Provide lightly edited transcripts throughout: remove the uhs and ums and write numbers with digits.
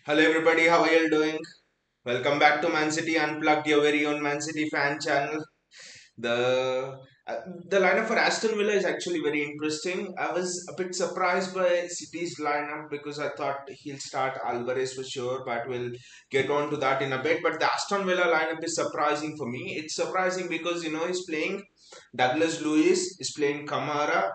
Hello everybody, how are you doing? Welcome back to Man City Unplugged, your very own Man City fan channel. The uh, the lineup for Aston Villa is actually very interesting. I was a bit surprised by City's lineup because I thought he'll start Alvarez for sure, but we'll get on to that in a bit. But the Aston Villa lineup is surprising for me. It's surprising because he's playing Douglas Lewis, is playing Kamara,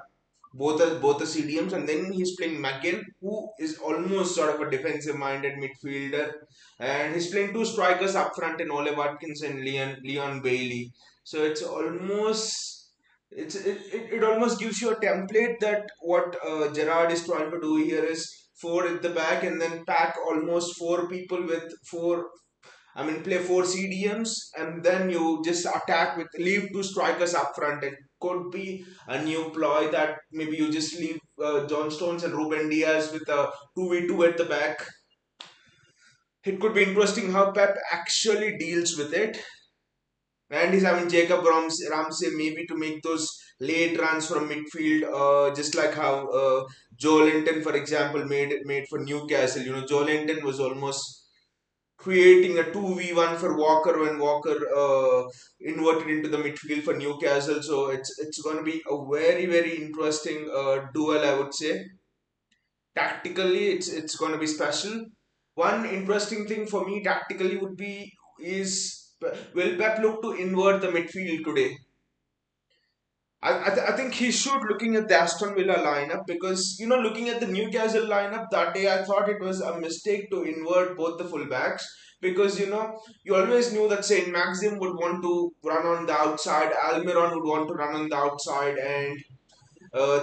both the CDMs, and then he's playing McGinn, who is almost sort of a defensive-minded midfielder, and he's playing two strikers up front in Ole Watkins and Leon Bailey. So it almost gives you a template that what Gerard is trying to do here is four at the back and then pack almost four people with four. I mean, play four CDMs and then you just attack with leave two strikers up front. It could be a new ploy that maybe you just leave John Stones and Ruben Diaz with a 2v2 at the back. It could be interesting how Pep actually deals with it. And he's having Jacob Ramsey maybe to make those late runs from midfield, just like how Joe Linton, for example, made for Newcastle. Joe Linton was almost creating a 2v1 for Walker when Walker inverted into the midfield for Newcastle. So it's going to be a very very interesting duel, I would say. Tactically, it's going to be special. One interesting thing for me tactically would be is will Pep look to invert the midfield today? I think he should looking at the Aston Villa lineup because looking at the Newcastle lineup that day I thought it was a mistake to invert both the fullbacks because you always knew that Saint Maxim would want to run on the outside, Almiron would want to run on the outside, and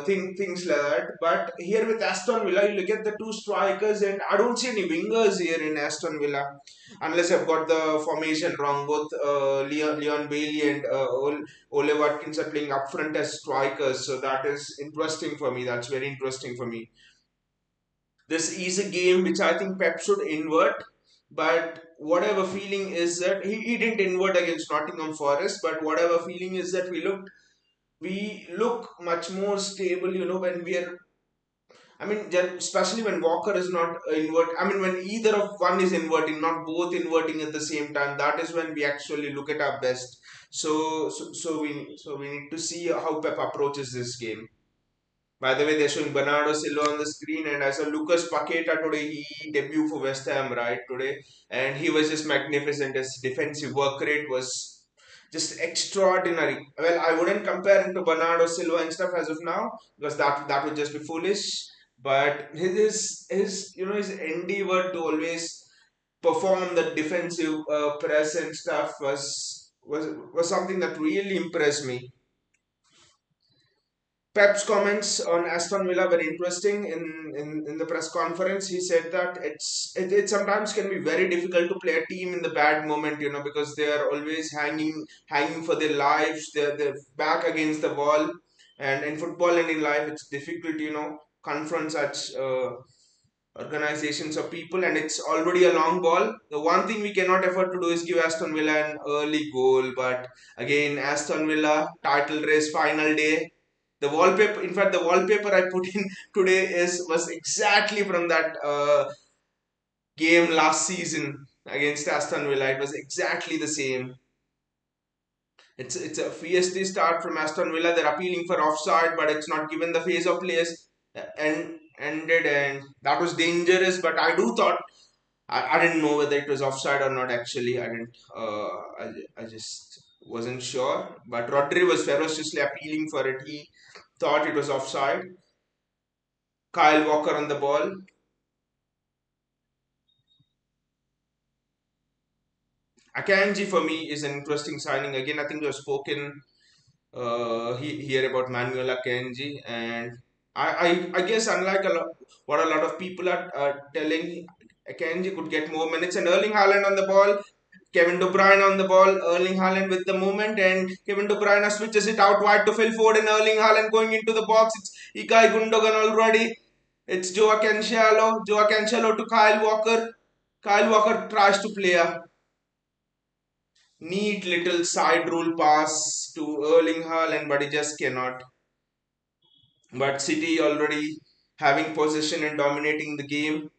things like that. But here with Aston Villa, you look at the two strikers, and I don't see any wingers here in Aston Villa, unless I've got the formation wrong. Both Leon Bailey and Ole Watkins are playing up front as strikers, so that is interesting for me. That's very interesting for me. This is a game which I think Pep should invert. But whatever feeling is that he didn't invert against Nottingham Forest, but whatever feeling is that we look much more stable, when we are. I mean, especially when Walker is not invert. I mean, when either of one is inverting, not both inverting at the same time. That is when we actually look at our best. So we need to see how Pep approaches this game. By the way, they're showing Bernardo Silva on the screen, and I saw Lucas Paqueta today. He debuted for West Ham right today, and he was just magnificent. His defensive work rate was just extraordinary. Well, I wouldn't compare him to Bernardo Silva and stuff as of now because that would just be foolish. But his endeavor to always perform the defensive press and stuff was something that really impressed me. Pep's comments on Aston Villa were interesting in the press conference. He said that it sometimes can be very difficult to play a team in the bad moment, because they are always hanging for their lives. They're back against the wall, and in football and in life, it's difficult, confront such organizations of people, and it's already a long ball. The one thing we cannot afford to do is give Aston Villa an early goal. But again, Aston Villa title race final day, the wallpaper, in fact, the wallpaper I put in today is was exactly from that game last season against Aston Villa. It was exactly the same. It's a feisty start from Aston Villa. They're appealing for offside, but it's not given the phase of plays and ended, and that was dangerous. But I do thought I didn't know whether it was offside or not. Actually, I didn't. I just wasn't sure. But Rodri was ferociously appealing for it. He thought it was offside. Kyle Walker on the ball. Akanji for me is an interesting signing. Again, I think we've spoken here about Manuel Akanji, and I guess unlike what a lot of people are telling, Akanji could get more minutes. And Erling Haaland on the ball, Kevin De Bruyne on the ball, Erling Haaland with the movement, and Kevin De Bruyne switches it out wide to Phil Foden. Erling Haaland going into the box. It's Ikai Gundogan already. It's Joao Cancelo to Kyle Walker. Kyle Walker tries to play a neat little side rule pass to Erling Haaland, but he just cannot. But City already having possession and dominating the game.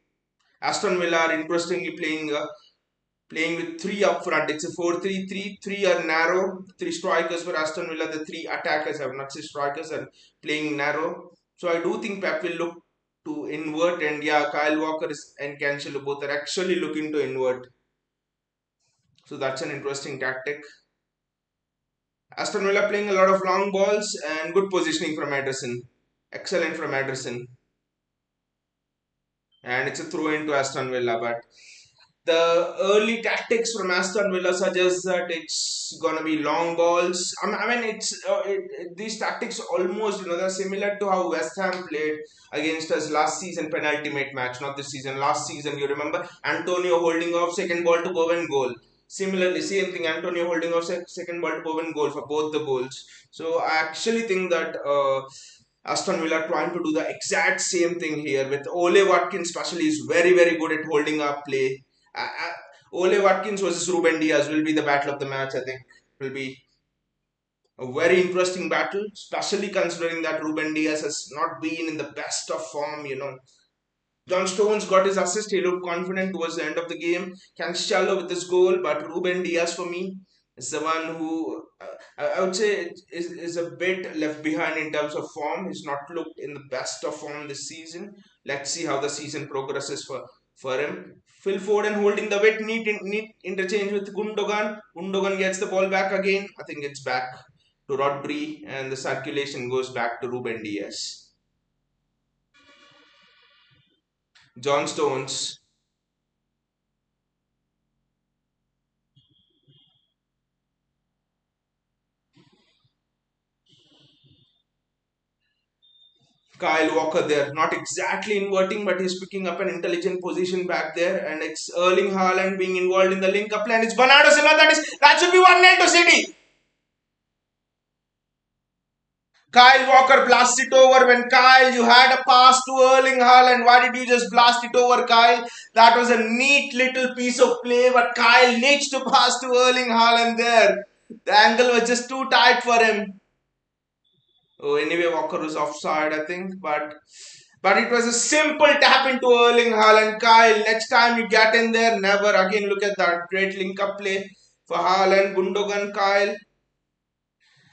Aston Villa are interestingly playing with three up front. It's a 4-3-3. Three are narrow. Three strikers for Aston Villa. The three attackers, I have not say strikers, are playing narrow. So I do think Pep will look to invert, and yeah, Kyle Walker and Cancelo both are actually looking to invert. So that's an interesting tactic. Aston Villa playing a lot of long balls and good positioning from Ederson. Excellent from Ederson. And it's a throw into Aston Villa, but the early tactics from Aston Villa suggest that it's gonna be long balls. I mean, these tactics almost they're similar to how West Ham played against us last season penalty mate match, not this season. Last season, you remember Antonio holding off second ball to Bowen goal. Similarly, same thing. Antonio holding off second ball to Bowen goal for both the goals. So I actually think that. Aston Villa trying to do the exact same thing here with Ole Watkins, especially is very very good at holding up play. Ole Watkins versus Ruben Diaz will be the battle of the match. I think will be a very interesting battle, especially considering that Ruben Diaz has not been in the best of form. John Stones got his assist. He looked confident towards the end of the game. Cancelo with his goal, but Ruben Diaz for me is the one who I would say is a bit left behind in terms of form. He's not looked in the best of form this season. Let's see how the season progresses for him. Phil Foden holding the weight, neat interchange with Gundogan. Gundogan gets the ball back again. I think it's back to Rodri, and the circulation goes back to Ruben Diaz. John Stones. Kyle Walker there, not exactly inverting, but he's picking up an intelligent position back there, and it's Erling Haaland being involved in the link-up plan. It's Bernardo Silva. That should be 1-0 to City. Kyle Walker blasts it over. When Kyle, you had a pass to Erling Haaland. Why did you just blast it over, Kyle? That was a neat little piece of play, but Kyle needs to pass to Erling Haaland there. The angle was just too tight for him. Oh, anyway, Walker was offside, I think, but it was a simple tap into Erling Haaland. Kyle, next time you get in there, never again. Look at that great link-up play for Haaland, Gundogan, Kyle.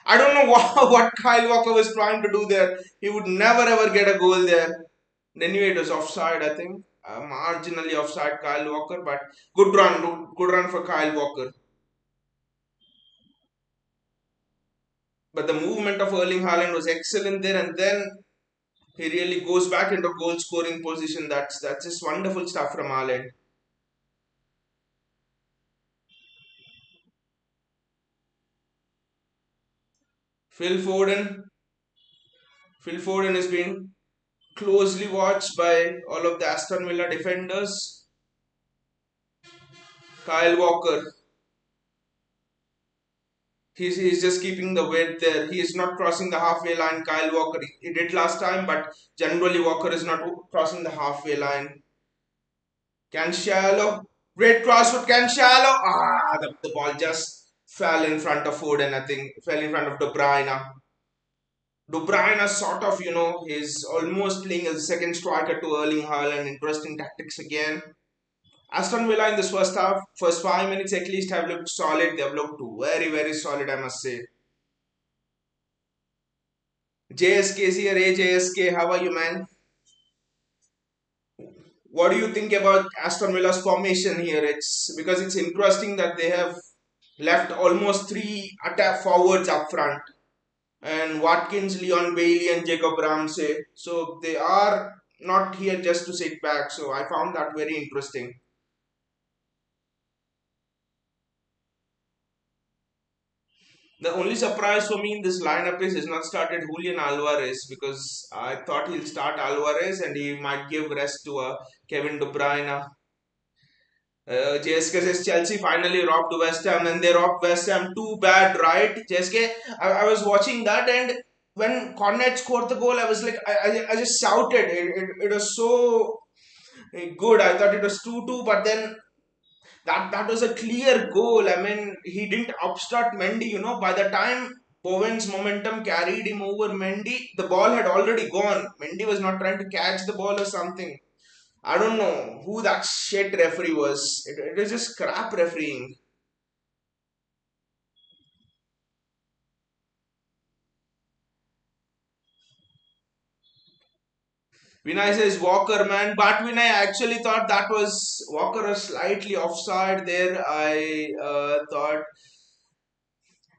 I don't know what Kyle Walker was trying to do there. He would never ever get a goal there. Anyway, it was offside, I think. Marginally offside, Kyle Walker, but good run for Kyle Walker. But the movement of Erling Haaland was excellent there, and then he really goes back into goal scoring position. That's just wonderful stuff from Haaland. Phil Foden. Phil Foden has been closely watched by all of the Aston Villa defenders. Kyle Walker. He's just keeping the weight there. He is not crossing the halfway line. Kyle Walker. He did last time, but generally Walker is not crossing the halfway line. Cancelo. Great cross with Cancelo. The ball just fell in front of Foden. I think fell in front of De Bruyne. De Bruyne sort of, is almost playing as a second striker to Erling Haaland. Interesting tactics again. Aston Villa in this first half, first 5 minutes at least, have looked solid. They have looked very, very solid, I must say. JSK is here. Hey JSK, how are you, man? What do you think about Aston Villa's formation here? It's because it's interesting that they have left almost three attack forwards up front, and Watkins, Leon Bailey, and Jacob Ramsey. So they are not here just to sit back. So I found that very interesting. The only surprise for me in this lineup is he's not started Julian Alvarez, because I thought he'll start Alvarez and he might give rest to Kevin De Bruyne. JSK says Chelsea finally robbed West Ham, and they robbed West Ham too bad, right? JSK, I was watching that, and when Cornet scored the goal, I was like, I just shouted. It was so good. I thought it was 2-2, but then that was a clear goal. I mean, he didn't obstruct Mendy. By the time Bowen's momentum carried him over Mendy, the ball had already gone. Mendy was not trying to catch the ball or something. I don't know who that shit referee was. It was just crap refereeing. Vinay says Walker, man, but Vinay actually thought that was Walker was slightly offside there. I thought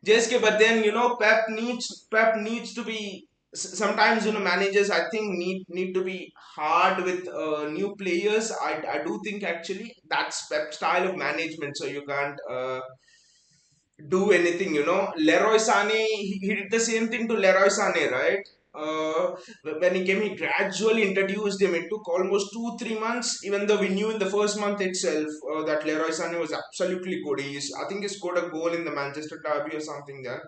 JSK, but then Pep needs to be sometimes managers I think need to be hard with new players. I do think actually that's Pep style of management, so you can't do anything. Leroy Sané, he did the same thing to Leroy Sané, right? Uh, when he came, he gradually introduced him. It took almost 2-3 months, even though we knew in the first month itself that Leroy Sané was absolutely good. I think he scored a goal in the Manchester Derby or something there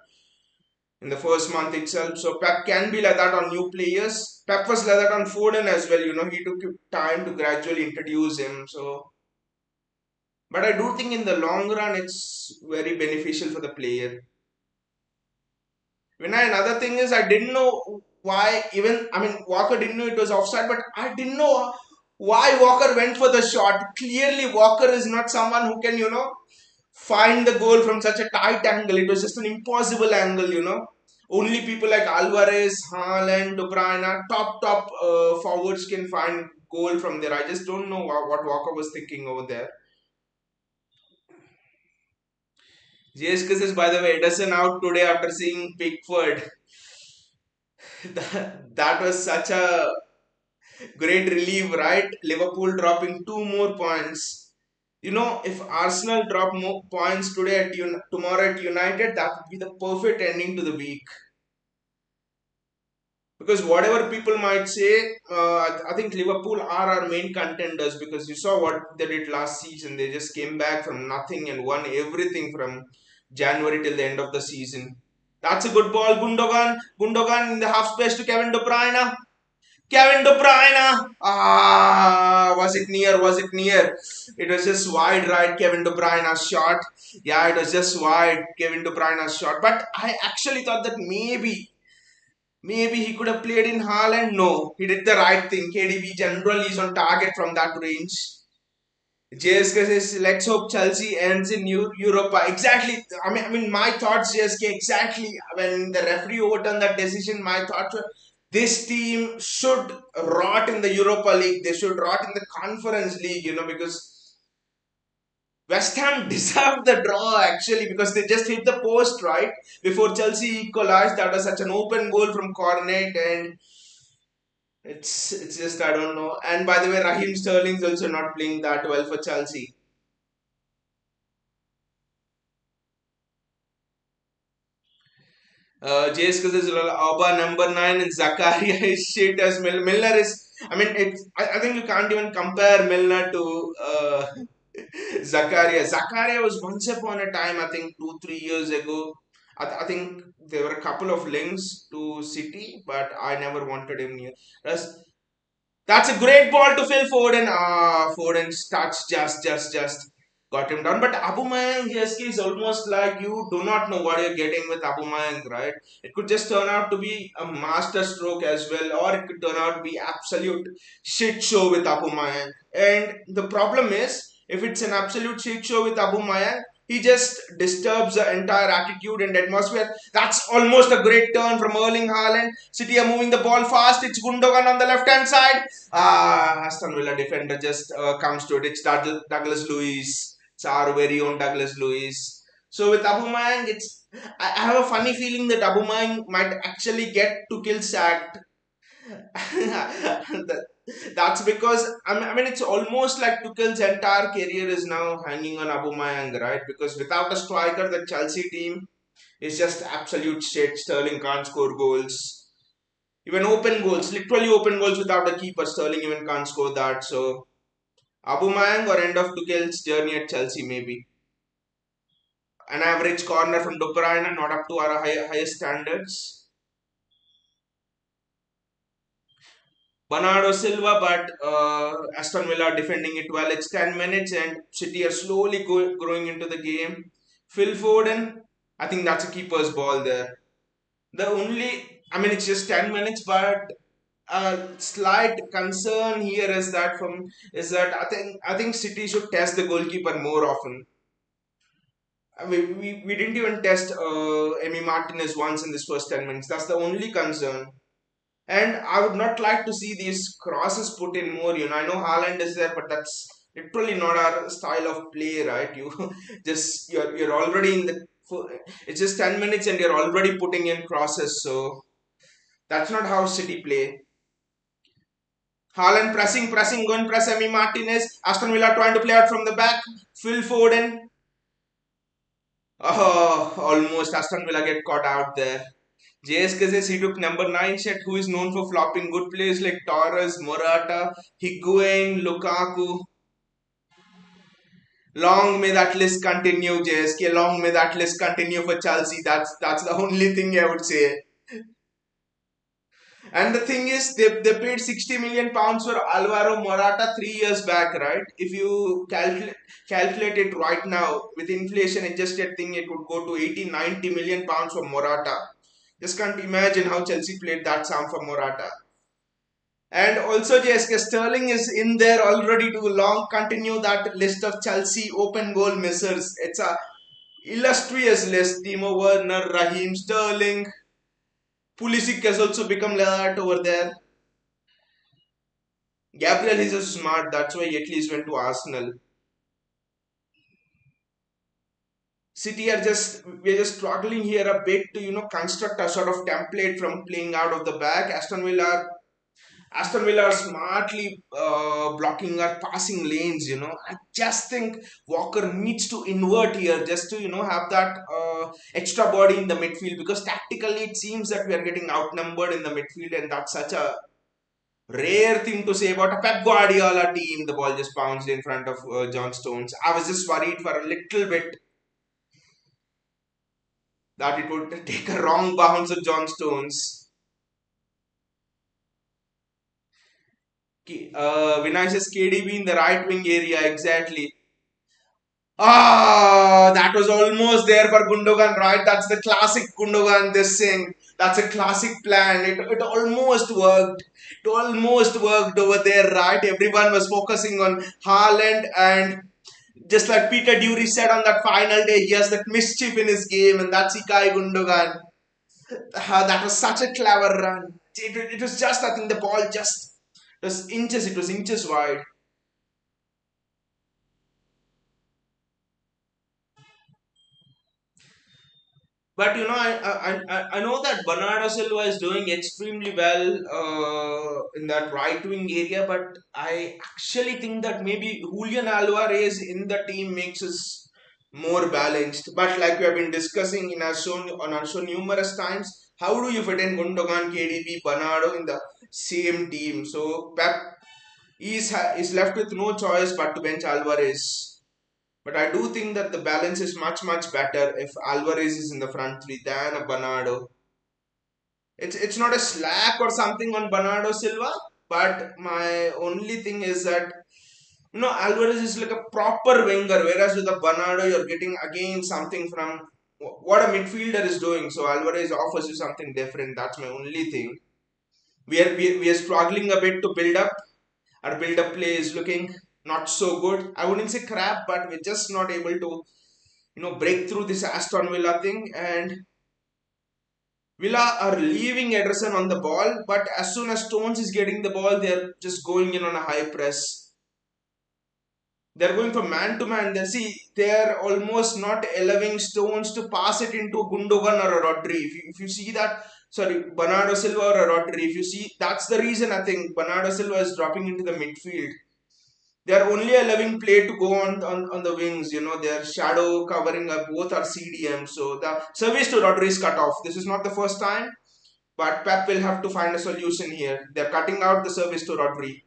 in the first month itself. So Pep can be like that on new players. Pep was like that on Foden as well. He took time to gradually introduce him. So, but I do think in the long run, it's very beneficial for the player. Another thing is I didn't know why even I mean Walker didn't know it was offside, but I didn't know why Walker went for the shot. Clearly, Walker is not someone who can find the goal from such a tight angle. It was just an impossible angle. Only people like Alvarez, Haaland, De Bruyne, top forwards can find goal from there. I just don't know what Walker was thinking over there. JSK says, by the way, Edison out today after seeing Pickford. That was such a great relief, right? Liverpool dropping 2 more points. If Arsenal drop more points today tomorrow at United, that would be the perfect ending to the week. Because whatever people might say, I think Liverpool are our main contenders because you saw what they did last season. They just came back from nothing and won everything from January till the end of the season. That's a good ball, Gundogan. Gundogan in the half space to Kevin De Bruyne. Kevin De Bruyne. Ah, was it near? Was it near? It was just wide, right? Kevin De Bruyne's shot. Yeah, it was just wide. Kevin De Bruyne's shot. But I actually thought that maybe he could have played in Haaland. No, he did the right thing. KDB generally is on target from that range. JSK says, let's hope Chelsea ends in Europa. Exactly. I mean, my thoughts, JSK, exactly. When the referee overturned that decision, my thoughts were this team should rot in the Europa League. They should rot in the Conference League, because West Ham deserved the draw actually because they just hit the post right before Chelsea equalized. That was such an open goal from Cornet, and it's just I don't know. And by the way, Raheem Sterling's also not playing that well for Chelsea. JS is Alba number 9 and Zakaria is shit as Milner is. I mean, I think you can't even compare Milner to Zakaria. Zakaria was once upon a time, I think 2-3 years ago. I think there were a couple of links to City, but I never wanted him near. That's a great ball to Phil Foden. Foden's touch just got him down. But Aubameyang, yes, is almost like you do not know what you're getting with Aubameyang, right? It could just turn out to be a master stroke as well, or it could turn out to be absolute shit show with Aubameyang. And the problem is, if it's an absolute shit show with Aubameyang, he just disturbs the entire attitude and atmosphere. That's almost a great turn from Erling Haaland. City are moving the ball fast. It's Gundogan on the left hand side. Aston Villa defender just comes to it. It's Douglas Luiz. It's our very own Douglas Luiz. So with Aubameyang, I have a funny feeling that Aubameyang might actually get to kill sacked. That's because I mean it's almost like Tuchel's entire career is now hanging on Aubameyang, right? Because without a striker, the Chelsea team is just absolute shit. Sterling can't score goals. Even open goals, literally open goals without a keeper. Sterling even can't score that. So Aubameyang or end of Tuchel's journey at Chelsea maybe. An average corner from De Bruyne, not up to our highest standards. Bernardo Silva, but Aston Villa defending it well. It's 10 minutes and City are slowly growing into the game. Phil Foden, I think that's a keeper's ball there. The only, I mean, it's just 10 minutes, but a slight concern here is that I think City should test the goalkeeper more often. We didn't even test Emi Martinez once in this first 10 minutes. That's the only concern. And I would not like to see these crosses put in more. I know Haaland is there, but that's literally not our style of play, right? You just you're already in the. It's just 10 minutes and you're already putting in crosses. So that's not how City play. Haaland pressing, going press Emi Martinez. Aston Villa trying to play out from the back. Phil Foden. Oh, almost Aston Villa get caught out there. JSK says he took number 9 set, who is known for flopping good players like Torres, Morata, Higuain, Lukaku. Long may that list continue, JSK. Long may that list continue for Chelsea. That's the only thing I would say. And the thing is, they paid 60 million pounds for Alvaro Morata 3 years back, right? If you calculate it right now with inflation adjusted thing, it would go to 80 90 million pounds for Morata. Just can't imagine how Chelsea played that sum for Morata. And also, JSK Sterling is in there already to long continue that list of Chelsea open goal missers. It's a illustrious list. Timo Werner, Raheem Sterling, Pulisic has also become that over there. Gabriel is so smart. That's why he at least went to Arsenal. City are just we're just struggling here a bit to construct a sort of template from playing out of the back. Aston Villa are smartly blocking our passing lanes. I just think Walker needs to invert here just to have that extra body in the midfield, because tactically it seems that we are getting outnumbered in the midfield, and that's such a rare thing to say about a Pep Guardiola team. The ball just bounced in front of John Stones. I was just worried for a little bit that it would take a wrong bounce of John Stones. Vinicius KDB in the right wing area, exactly. Ah, that was almost there for Gundogan, right? That's the classic Gundogan, this thing. That's a classic plan. It almost worked. It almost worked over there, right? Everyone was focusing on Haaland, and just like Peter Dury said on that final day, he has that mischief in his game, and that's Ikai Gundogan. That was such a clever run. It was just, I think the ball just it was inches wide. But I know that Bernardo Silva is doing extremely well in that right wing area, but I actually think that maybe Julian Alvarez in the team makes us more balanced. But like we have been discussing on our show numerous times, how do you fit in Gundogan, KDB, Bernardo in the same team? So Pep is left with no choice but to bench Alvarez. But I do think that the balance is much, much better if Alvarez is in the front three than a Bernardo. It's not a slack or something on Bernardo Silva, but my only thing is that Alvarez is like a proper winger, whereas with a Bernardo you're getting again something from what a midfielder is doing. So Alvarez offers you something different. That's my only thing. We are struggling a bit to build up. Our build up play is looking not so good. I wouldn't say crap, but we're just not able to break through this Aston Villa thing. And Villa are leaving Ederson on the ball, but as soon as Stones is getting the ball, they're just going in on a high press. They're going from man to man. They're almost not allowing Stones to pass it into Gundogan or a Rodri. If you see that, sorry, Bernardo Silva or a Rodri, if you see, that's the reason I think Bernardo Silva is dropping into the midfield. They are only allowing play to go on the wings. Their shadow covering up both are CDM. So the service to Rodri is cut off. This is not the first time, but Pep will have to find a solution here. They're cutting out the service to Rodri.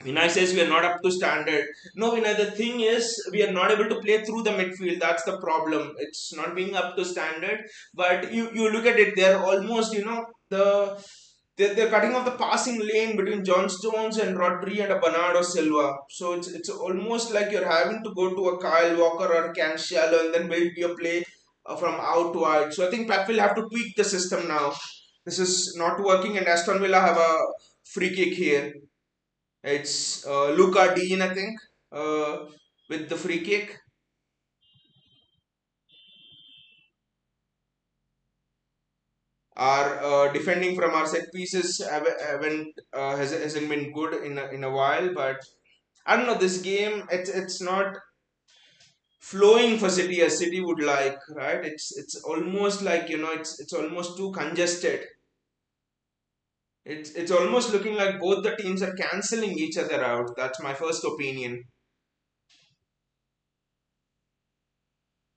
Vinay says we are not up to standard. No, Vinay, the thing is we are not able to play through the midfield. That's the problem. It's not being up to standard. But you look at it, they're almost, they're cutting off the passing lane between John Stones and Rodri and a Bernardo Silva. So it's almost like you're having to go to a Kyle Walker or a Cancelo and then build your play from out wide. So I think Pep will have to tweak the system now. This is not working, and Aston Villa have a free kick here. It's Luca Dean, I think, uh, with the free kick. Our defending from our set pieces hasn't been good in a while, but I don't know. This game, it's not flowing for City as City would like, right? It's almost like, it's almost too congested. It's almost looking like both the teams are cancelling each other out. That's my first opinion.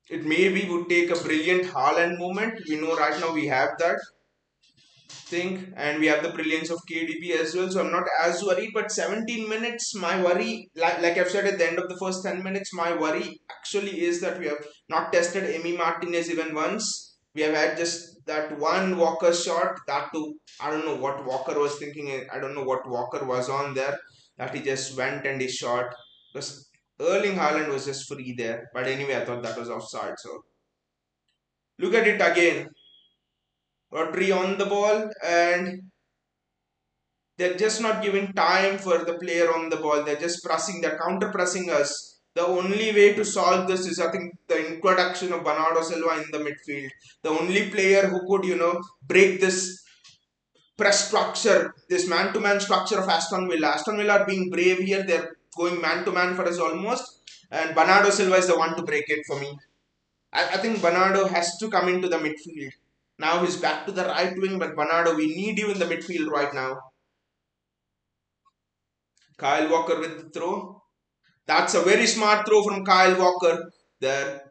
It maybe would take a brilliant Haaland moment. We know right now we have that thing, and we have the brilliance of KDB as well. So I'm not as worried. But 17 minutes, my worry, like I've said at the end of the first 10 minutes, my worry actually is that we have not tested Emi Martinez even once. We have had just that one Walker shot. That too, I don't know what Walker was thinking. I don't know what Walker was on there. That he just went and he shot. Because Erling Haaland was just free there. But anyway, I thought that was offside. So look at it again. Rodri on the ball, and they're just not giving time for the player on the ball. They're just pressing, they're counter pressing us. The only way to solve this is, I think, the introduction of Bernardo Silva in the midfield. The only player who could, break this press structure, this man to man structure of Aston Villa. Aston Villa are being brave here. They're going man to man for us almost. And Bernardo Silva is the one to break it for me. I think Bernardo has to come into the midfield. Now he's back to the right wing, but Bernardo, we need you in the midfield right now. Kyle Walker with the throw. That's a very smart throw from Kyle Walker there.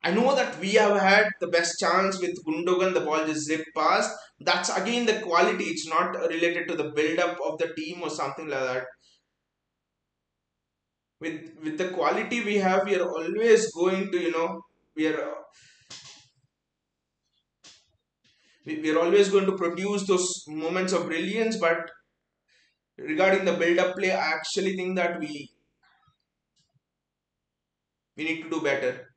I know that we have had the best chance with Gundogan, the ball just zipped past. That's again the quality. It's not related to the build-up of the team or something like that. With the quality we have, we are always going to, we are we are always going to produce those moments of brilliance. But regarding the build-up play, I actually think that we need to do better.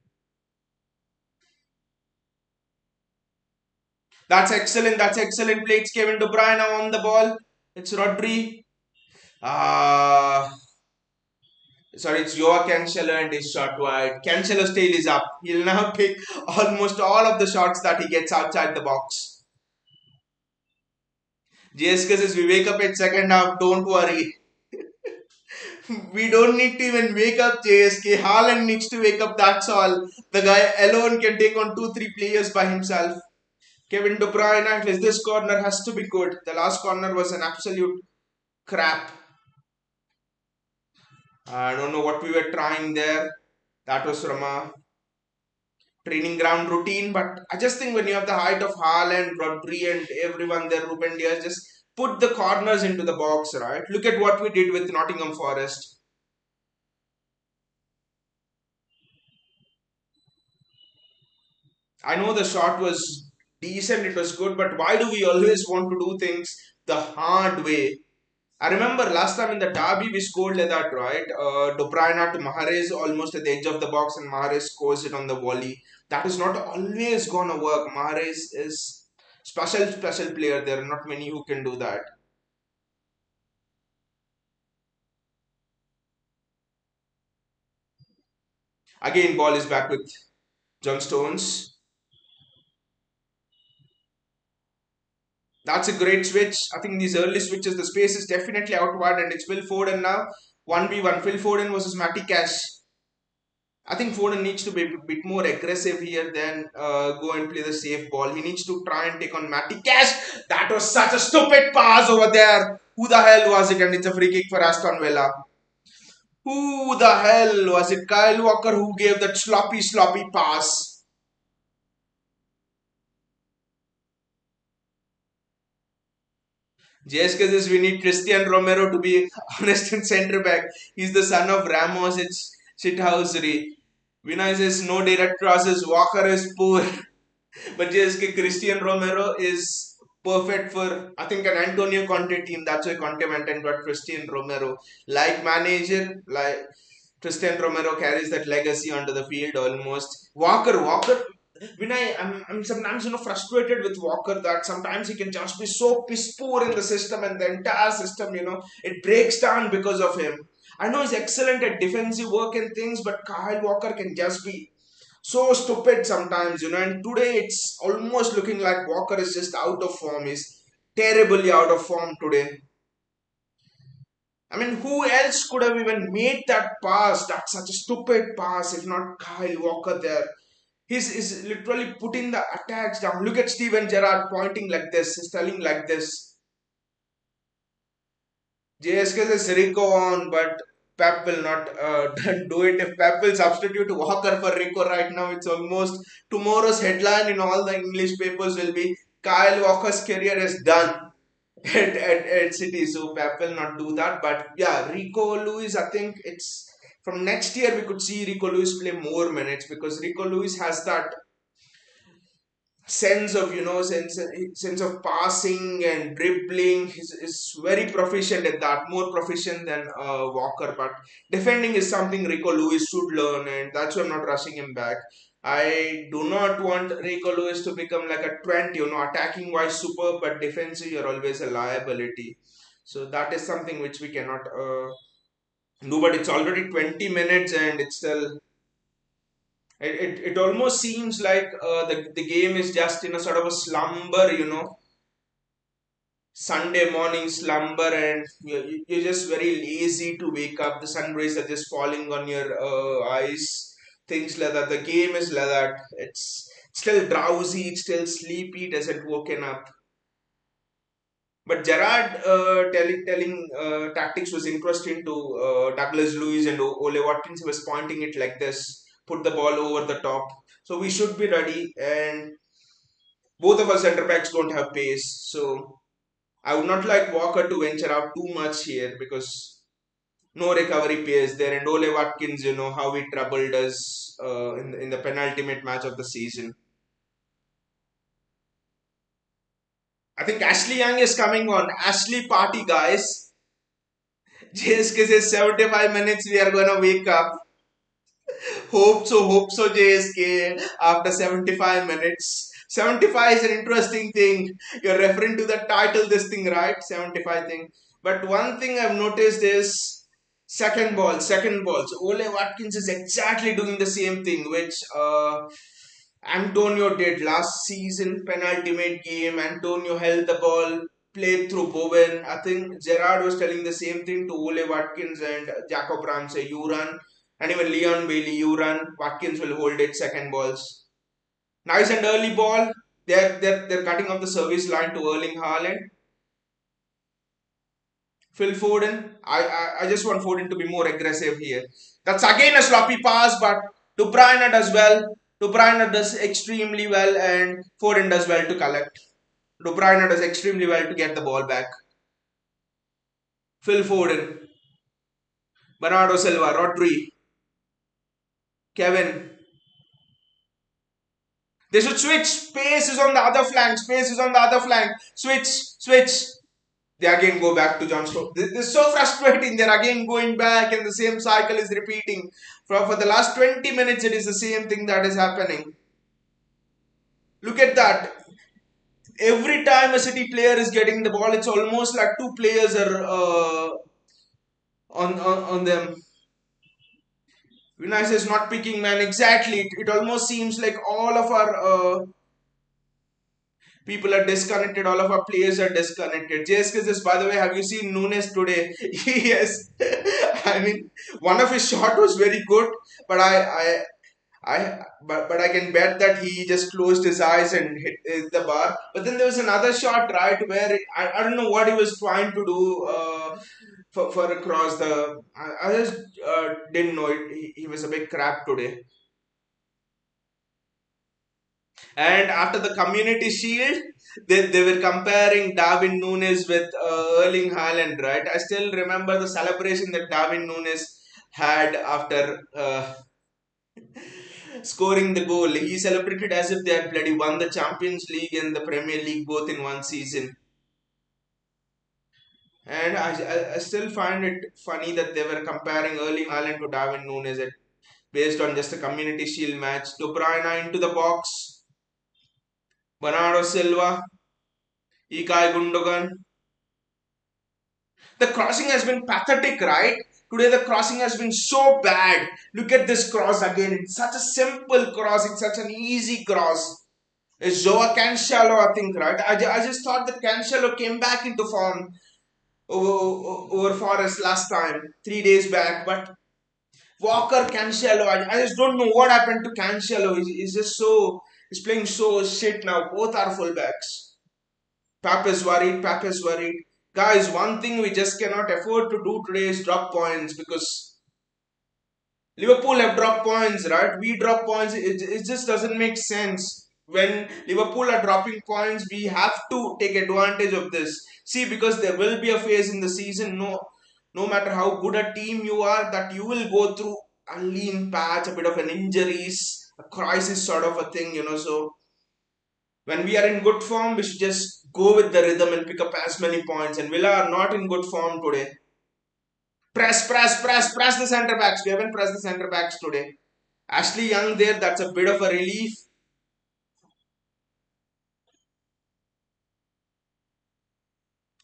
That's excellent. That's excellent play. It's Kevin De Bruyne on the ball. It's Rodri. Uh, sorry, it's Joao Cancelo and his shot wide. Cancelo's tail is up. He'll now pick almost all of the shots that he gets outside the box. JSK says we wake up at second half. Don't worry. We don't need to even wake up JSK. Haaland needs to wake up. That's all. The guy alone can take on 2-3 players by himself. Kevin De Bruyne, at least this corner has to be good. The last corner was an absolute crap. I don't know what we were trying there. That was from a training ground routine. But I just think when you have the height of Haaland, Rodri, and everyone there, Ruben Diaz, just put the corners into the box, right? Look at what we did with Nottingham Forest. I know the shot was decent, it was good, but why do we always want to do things the hard way? I remember last time in the derby we scored like that, right? De Bruyne to Mahrez almost at the edge of the box, and Mahrez scores it on the volley. That is not always gonna work. Mahrez is special player. There are not many who can do that. Again, ball is back with John Stones. That's a great switch. I think these early switches, the space is definitely outward, and it's Phil Foden now. 1v1. Phil Foden versus Matty Cash. I think Foden needs to be a bit more aggressive here than go and play the safe ball. He needs to try and take on Matty Cash. That was such a stupid pass over there. Who the hell was it? And it's a free kick for Aston Villa. Who the hell was it? Kyle Walker who gave that sloppy pass. JSK says we need Christian Romero to be honest in centre back. He's the son of Ramos. It's shithousery. Vinay says no direct crosses. Walker is poor. But JSK Christian Romero is perfect for, I think, an Antonio Conte team. That's why Conte went and got Christian Romero. Like manager, like Christian Romero carries that legacy onto the field almost. Walker. Vinay, I'm sometimes frustrated with Walker that sometimes he can just be so piss poor in the system and the entire system, it breaks down because of him. I know he's excellent at defensive work and things, but Kyle Walker can just be so stupid sometimes, and today it's almost looking like Walker is just out of form. He's terribly out of form today. I mean, who else could have even made that pass? That's such a stupid pass, if not Kyle Walker there. He's literally putting the attacks down. Look at Steven Gerrard pointing like this. He's telling like this. JSK says Rico on, but Pep will not do it. If Pep will substitute Walker for Rico right now, it's almost tomorrow's headline in all the English papers will be Kyle Walker's career is done at City. So Pep will not do that. But yeah, Rico Lewis, I think it's from next year we could see Rico Lewis play more minutes because Rico Lewis has that sense of sense of passing and dribbling. Is very proficient at that, more proficient than Walker. But defending is something Rico Lewis should learn, and that's why I'm not rushing him back. I do not want Rico Lewis to become like a Trent, attacking wise superb, but defensive you're always a liability. So that is something which we cannot do. But it's already 20 minutes and it's still it almost seems like the game is just in a sort of a slumber, Sunday morning slumber, and you're just very lazy to wake up. The sun rays are just falling on your eyes, things like that. The game is like that. It's still drowsy, it's still sleepy, it hasn't woken up. But Gerard telling tactics was interesting to Douglas Lewis and Ole Watkins. He was pointing it like this, put the ball over the top. So we should be ready, and both of our centre backs don't have pace. So I would not like Walker to venture out too much here because no recovery pace there. And Ole Watkins, how he troubled us in the penultimate match of the season. I think Ashley Young is coming on. Ashley party, guys. JSK says 75 minutes we are gonna wake up. Hope so, JSK. After 75 minutes. 75 is an interesting thing. You're referring to the title, this thing, right? 75 thing. But one thing I've noticed is second balls. Ole Watkins is exactly doing the same thing, which Antonio did last season, penultimate game. Antonio held the ball, played through Bowen. I think Gerard was telling the same thing to Ole Watkins and Jacob Ramsey. You run, and even Leon Bailey, you run. Watkins will hold it second balls. Nice and early ball. They're cutting off the service line to Erling Haaland. Phil Foden. I just want Foden to be more aggressive here. That's again a sloppy pass, but De Bruyne does well. De Bruyne does extremely well, and Foden does well to collect. De Bruyne does extremely well to get the ball back. Phil Foden, Bernardo Silva, Rodri, Kevin. They should switch. Space is on the other flank. Space is on the other flank. Switch. They again go back to John Stones. This is so frustrating. They're again going back, and the same cycle is repeating. For the last 20 minutes, it is the same thing that is happening. Look at that. Every time a City player is getting the ball, it's almost like two players are on them. Vinicius is not picking man. Exactly. It almost seems like all of our people are disconnected. All of our players are disconnected. JSK says, by the way, have you seen Nunes today? Yes. I mean, one of his shot was very good, but but I can bet that he just closed his eyes and hit the bar. But then there was another shot, right, where I don't know what he was trying to do for across the. I just didn't know it. He was a big crap today. And after the Community Shield, they were comparing Darwin Nunes with Erling Haaland, right? I still remember the celebration that Darwin Nunes had after scoring the goal. He celebrated as if they had bloody won the Champions League and the Premier League both in one season. And I still find it funny that they were comparing Erling Haaland to Darwin Nunes. based on just a community shield match. De Bruyne into the box. Bernardo Silva, Ikai Gundogan. The crossing has been pathetic, right? Today the crossing has been so bad. Look at this cross again. It's such a simple cross. It's such an easy cross. It's Joao Cancelo, I think, right? I just thought that Cancelo came back into form over Forest last time, 3 days back. But Walker, Cancelo, I just don't know what happened to Cancelo. He's just so, he's playing so shit now. Both are fullbacks. Pep is worried. Pep is worried. Guys, one thing we just cannot afford to do today is drop points because Liverpool have dropped points, right? We drop points. It just doesn't make sense. When Liverpool are dropping points, we have to take advantage of this. See, because there will be a phase in the season, no matter how good a team you are, that you will go through a lean patch, a bit of an injuries, a crisis sort of a thing, So when we are in good form, we should just go with the rhythm and pick up as many points. And Villa are not in good form today. Press the centre backs. We haven't pressed the centre backs today. Ashley Young there, that's a bit of a relief.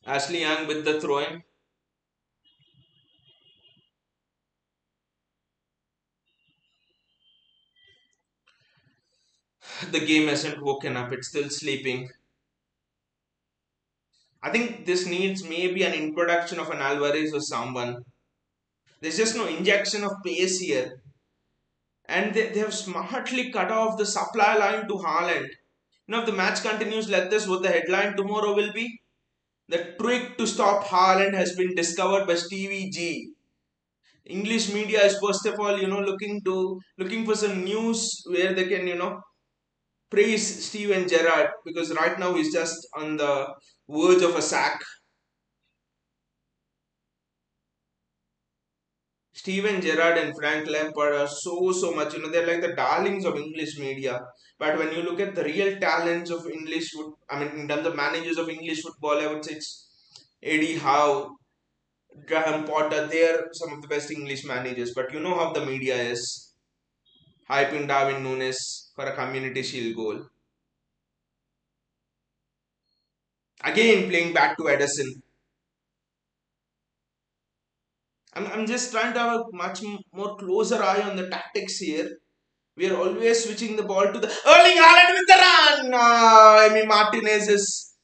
Ashley Young with the throw in. The game hasn't woken up, it's still sleeping. I think this needs maybe an introduction of an Alvarez or someone. There's just no injection of pace here. And they have smartly cut off the supply line to Haaland. If the match continues like this, what the headline tomorrow will be? The trick to stop Haaland has been discovered by Stevie G. English media is first of all, looking for some news where they can, praise Steven Gerrard because right now he's just on the verge of a sack. Steven Gerrard and Frank Lampard are so much, they're like the darlings of English media. But when you look at the real talents of English, in terms of managers of English football, I would say it's Eddie Howe, Graham Potter. They're some of the best English managers. But you know how the media is hyping Darwin Nunes for a Community Shield goal. Again, playing back to Edison. I'm just trying to have a much more closer eye on the tactics here. We are always switching the ball to the Erling Haaland with the run. Emi Martinez is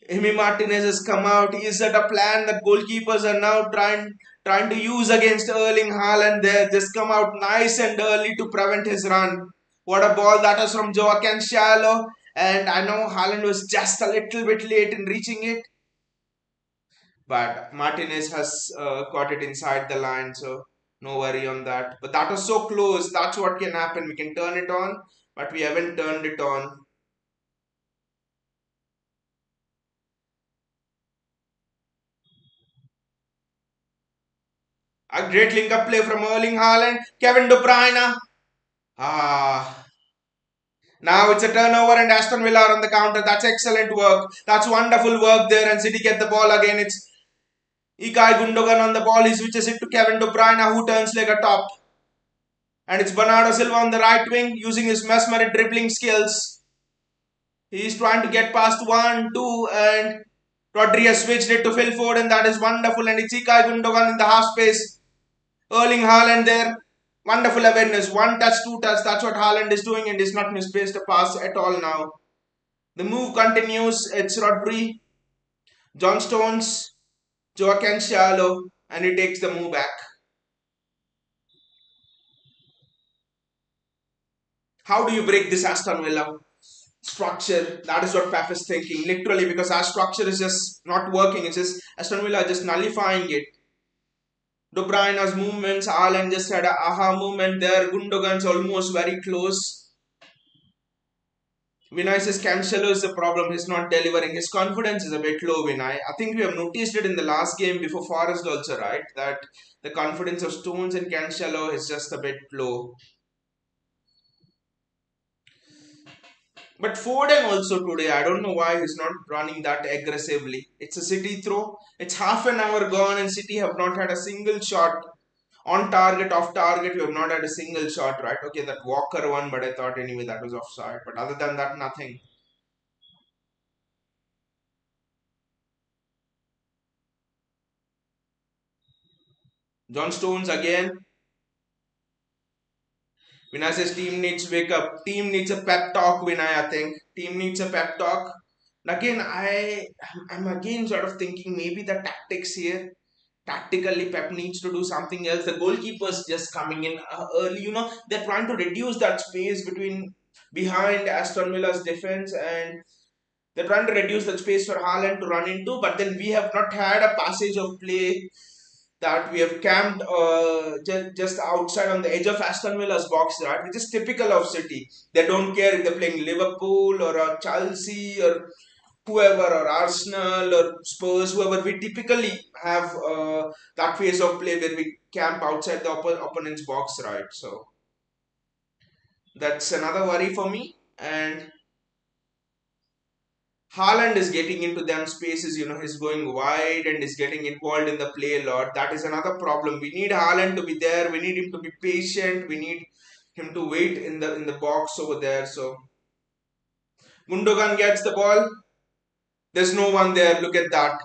Emi Martinez has come out. Is that a plan that goalkeepers are now trying to use against Erling Haaland? There, just come out nice and early to prevent his run. What a ball that was from Joao Cancelo. And I know Haaland was just a little bit late in reaching it. But Martinez has got it inside the line, so no worry on that. But that was so close. That's what can happen. We can turn it on, but we haven't turned it on. A great link-up play from Erling Haaland, Kevin De Bruyne. Ah, now it's a turnover and Aston Villa are on the counter. That's excellent work. That's wonderful work there. And City get the ball again. It's Ikai Gundogan on the ball. He switches it to Kevin De Bruyne, who turns like a top. And it's Bernardo Silva on the right wing using his mesmeric dribbling skills. He's trying to get past 1, 2, and Rodriguez switched it to Phil Foden. That is wonderful. And it's Ikai Gundogan in the half space. Erling Haaland there. Wonderful awareness. One touch, two touch. That's what Haaland is doing and is not misplaced a pass at all now. The move continues. It's Rodri, John Stones, Joao Cancelo, and he takes the move back. How do you break this Aston Villa structure? That is what Pep is thinking. Literally, because our structure is just not working. It's just Aston Villa just nullifying it. De Bruyne's movements, Haaland just had a aha movement there. Gundogan's almost very close. Vinicius Cancelo is the problem. He's not delivering. His confidence is a bit low, Vinay. I think we have noticed it in the last game before Forest also, right? That the confidence of Stones and Cancelo is just a bit low. But Foden also today, I don't know why he's not running that aggressively. It's a City throw. It's half an hour gone, and City have not had a single shot on target, off target. We have not had a single shot, right? Okay, that Walker one, but I thought anyway that was offside. But other than that, nothing. John Stones again. Vinay says team needs wake up. Team needs a pep talk. Vinay, I think team needs a pep talk. And again, I'm again sort of thinking maybe the tactics here. Tactically, Pep needs to do something else. The goalkeeper's just coming in early. They're trying to reduce that space between behind Aston Villa's defense, and they're trying to reduce the space for Haaland to run into. But then we have not had a passage of play that we have camped just outside on the edge of Aston Villa's box, right? Which is typical of City. They don't care if they're playing Liverpool or Chelsea or whoever, or Arsenal or Spurs, whoever. We typically have that phase of play where we camp outside the opponent's box, right? So that's another worry for me. And Haaland is getting into them spaces, he's going wide and is getting involved in the play a lot. That is another problem. We need Haaland to be there. We need him to be patient. We need him to wait in the box over there. So Gundogan gets the ball. There's no one there. Look at that.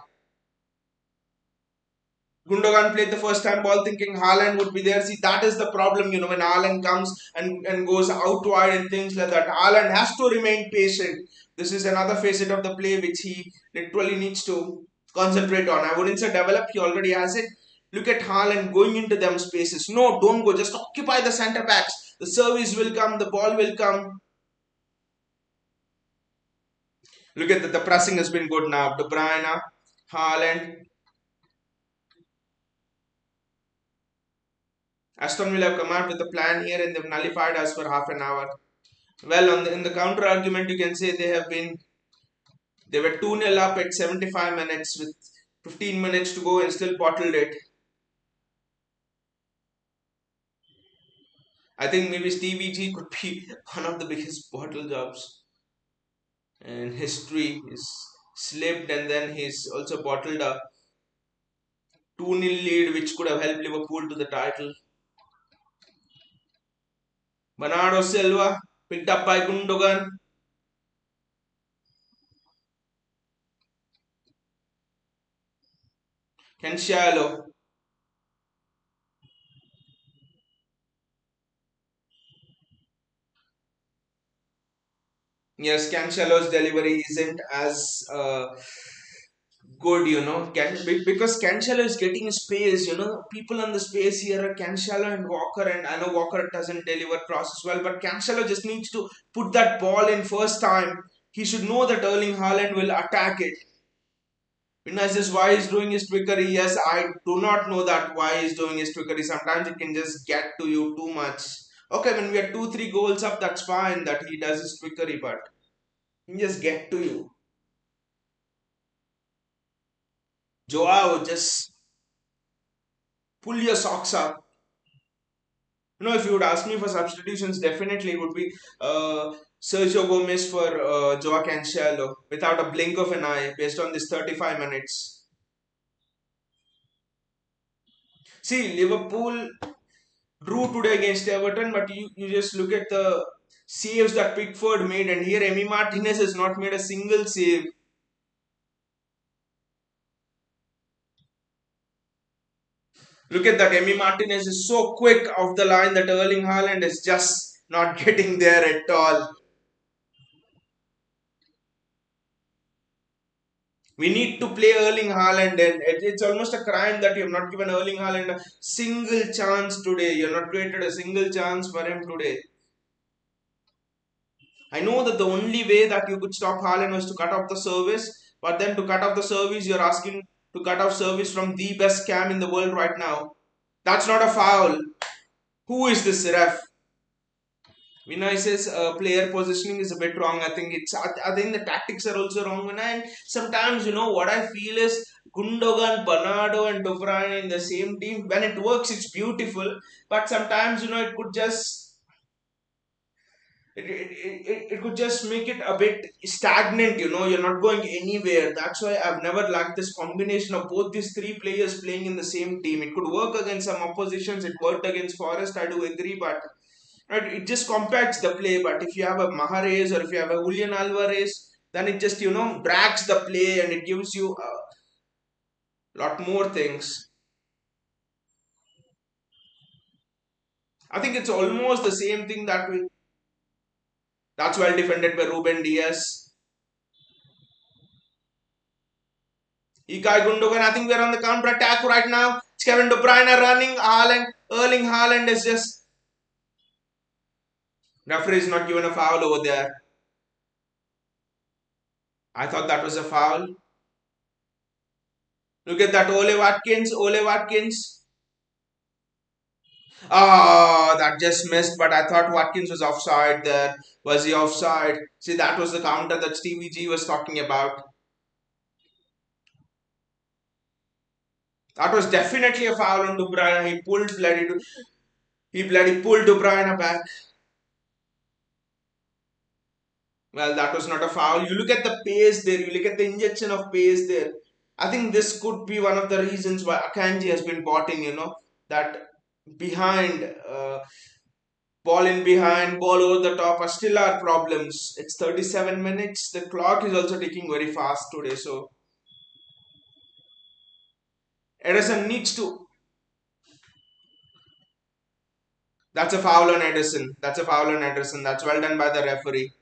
Gundogan played the first time ball thinking Haaland would be there. See, that is the problem, when Haaland comes and goes out wide and things like that. Haaland has to remain patient. This is another facet of the play which he literally needs to concentrate on. I wouldn't say develop, he already has it. Look at Haaland going into them spaces. No, don't go. Just occupy the centre backs. The service will come, the ball will come. Look at the pressing has been good now. De Bruyne, Haaland, Aston Villa have come out with a plan here and they've nullified us for half an hour. Well, in the counter argument, you can say they were 2-0 up at 75 minutes with 15 minutes to go and still bottled it. I think maybe Stevie G could be one of the biggest bottle jobs in history. He's slipped and then he's also bottled a 2-0 lead which could have helped Liverpool to the title. Bernardo Silva picked up by Gundogan. Cancelo. Yes, Cancelo's delivery isn't as good, because Cancelo is getting space, people on the space here are Cancelo and Walker, and I know Walker doesn't deliver crosses well, but Cancelo just needs to put that ball in first time. He should know that Erling Haaland will attack it. Vinay says why he's doing his trickery. Yes, I do not know that why he's doing his trickery. Sometimes it can just get to you too much. Okay, when we are 2-3 goals up, that's fine that he does his trickery, but he just get to you. Joao, just pull your socks up. If you would ask me for substitutions, definitely it would be Sergio Gomez for Joao Cancelo without a blink of an eye based on this 35 minutes. See, Liverpool drew today against Everton, but you just look at the saves that Pickford made, and here Emi Martinez has not made a single save. Look at that, Emi Martinez is so quick off the line that Erling Haaland is just not getting there at all. We need to play Erling Haaland, and it's almost a crime that you have not given Erling Haaland a single chance today. You have not created a single chance for him today. I know that the only way that you could stop Haaland was to cut off the service, but then to cut off the service, you're asking to cut off service from the best cam in the world right now. That's not a foul. Who is this ref? Vinay says player positioning is a bit wrong. I think the tactics are also wrong. And sometimes what I feel is Gundogan, Bernardo, and De Bruyne in the same team. When it works, it's beautiful. But sometimes it could just It could just make it a bit stagnant, you're not going anywhere. That's why I've never liked this combination of both these three players playing in the same team. It could work against some oppositions, it worked against Forest, I do agree, but right, it just compacts the play. But if you have a Mahrez or if you have a Julian Alvarez, then it just, drags the play and it gives you a lot more things. I think it's almost the same thing that's well defended by Ruben Diaz. Ikai Gundogan, I think we're on the counter attack right now. It's Kevin De Bruyne running. Haaland, Erling Haaland is just. Referee is not given a foul over there. I thought that was a foul. Look at that, Ole Watkins. Ole Watkins. Ah, that just missed, but I thought Watkins was offside there. Was he offside? See, that was the counter that Stevie G was talking about. That was definitely a foul on De Bruyne. He bloody pulled De Bruyne back. Well, that was not a foul. You look at the pace there, you look at the injection of pace there. I think this could be one of the reasons why Akanji has been bought in, that behind, ball in behind, ball over the top are still our problems. It's 37 minutes. The clock is also ticking very fast today. So Edison needs to. That's a foul on Edison. That's a foul on Edison. That's well done by the referee.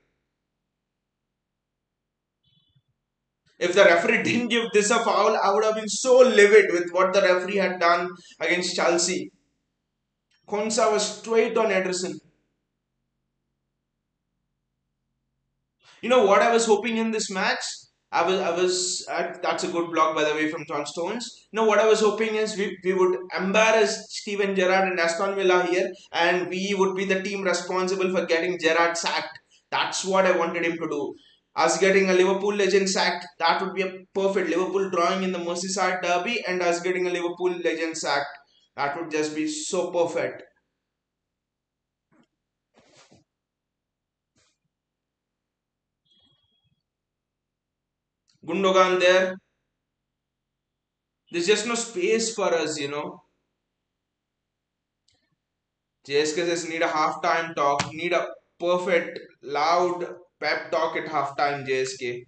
If the referee didn't give this a foul, I would have been so livid with what the referee had done against Chelsea. Konsa was straight on Ederson. You know what I was hoping in this match? That's a good block by the way from John Stones. You know what I was hoping is we would embarrass Steven Gerrard and Aston Villa here, and we would be the team responsible for getting Gerrard sacked. That's what I wanted him to do. Us getting a Liverpool legend sacked, that would be a perfect. Liverpool drawing in the Merseyside derby and us getting a Liverpool legend sacked. That would just be so perfect. Gundogan there. There's just no space for us. JSK just need a halftime talk, need a perfect, loud pep talk at halftime, JSK.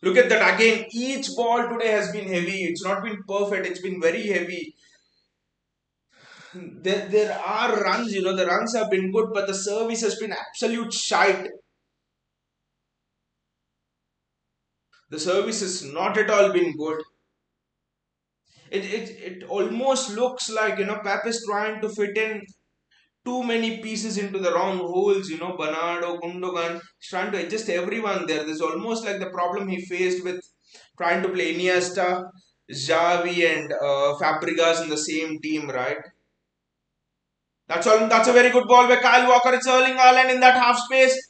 Look at that again. Each ball today has been heavy. It's not been perfect. It's been very heavy. There are runs, the runs have been good, but the service has been absolute shite. The service has not at all been good. It almost looks like, Pep is trying to fit in too many pieces into the wrong holes. Bernardo, Gundogan, he's trying to adjust everyone there. There's almost like the problem he faced with trying to play Iniesta, Xavi, and Fabregas in the same team, right? That's all. That's a very good ball by Kyle Walker. It's Erling Haaland in that half space.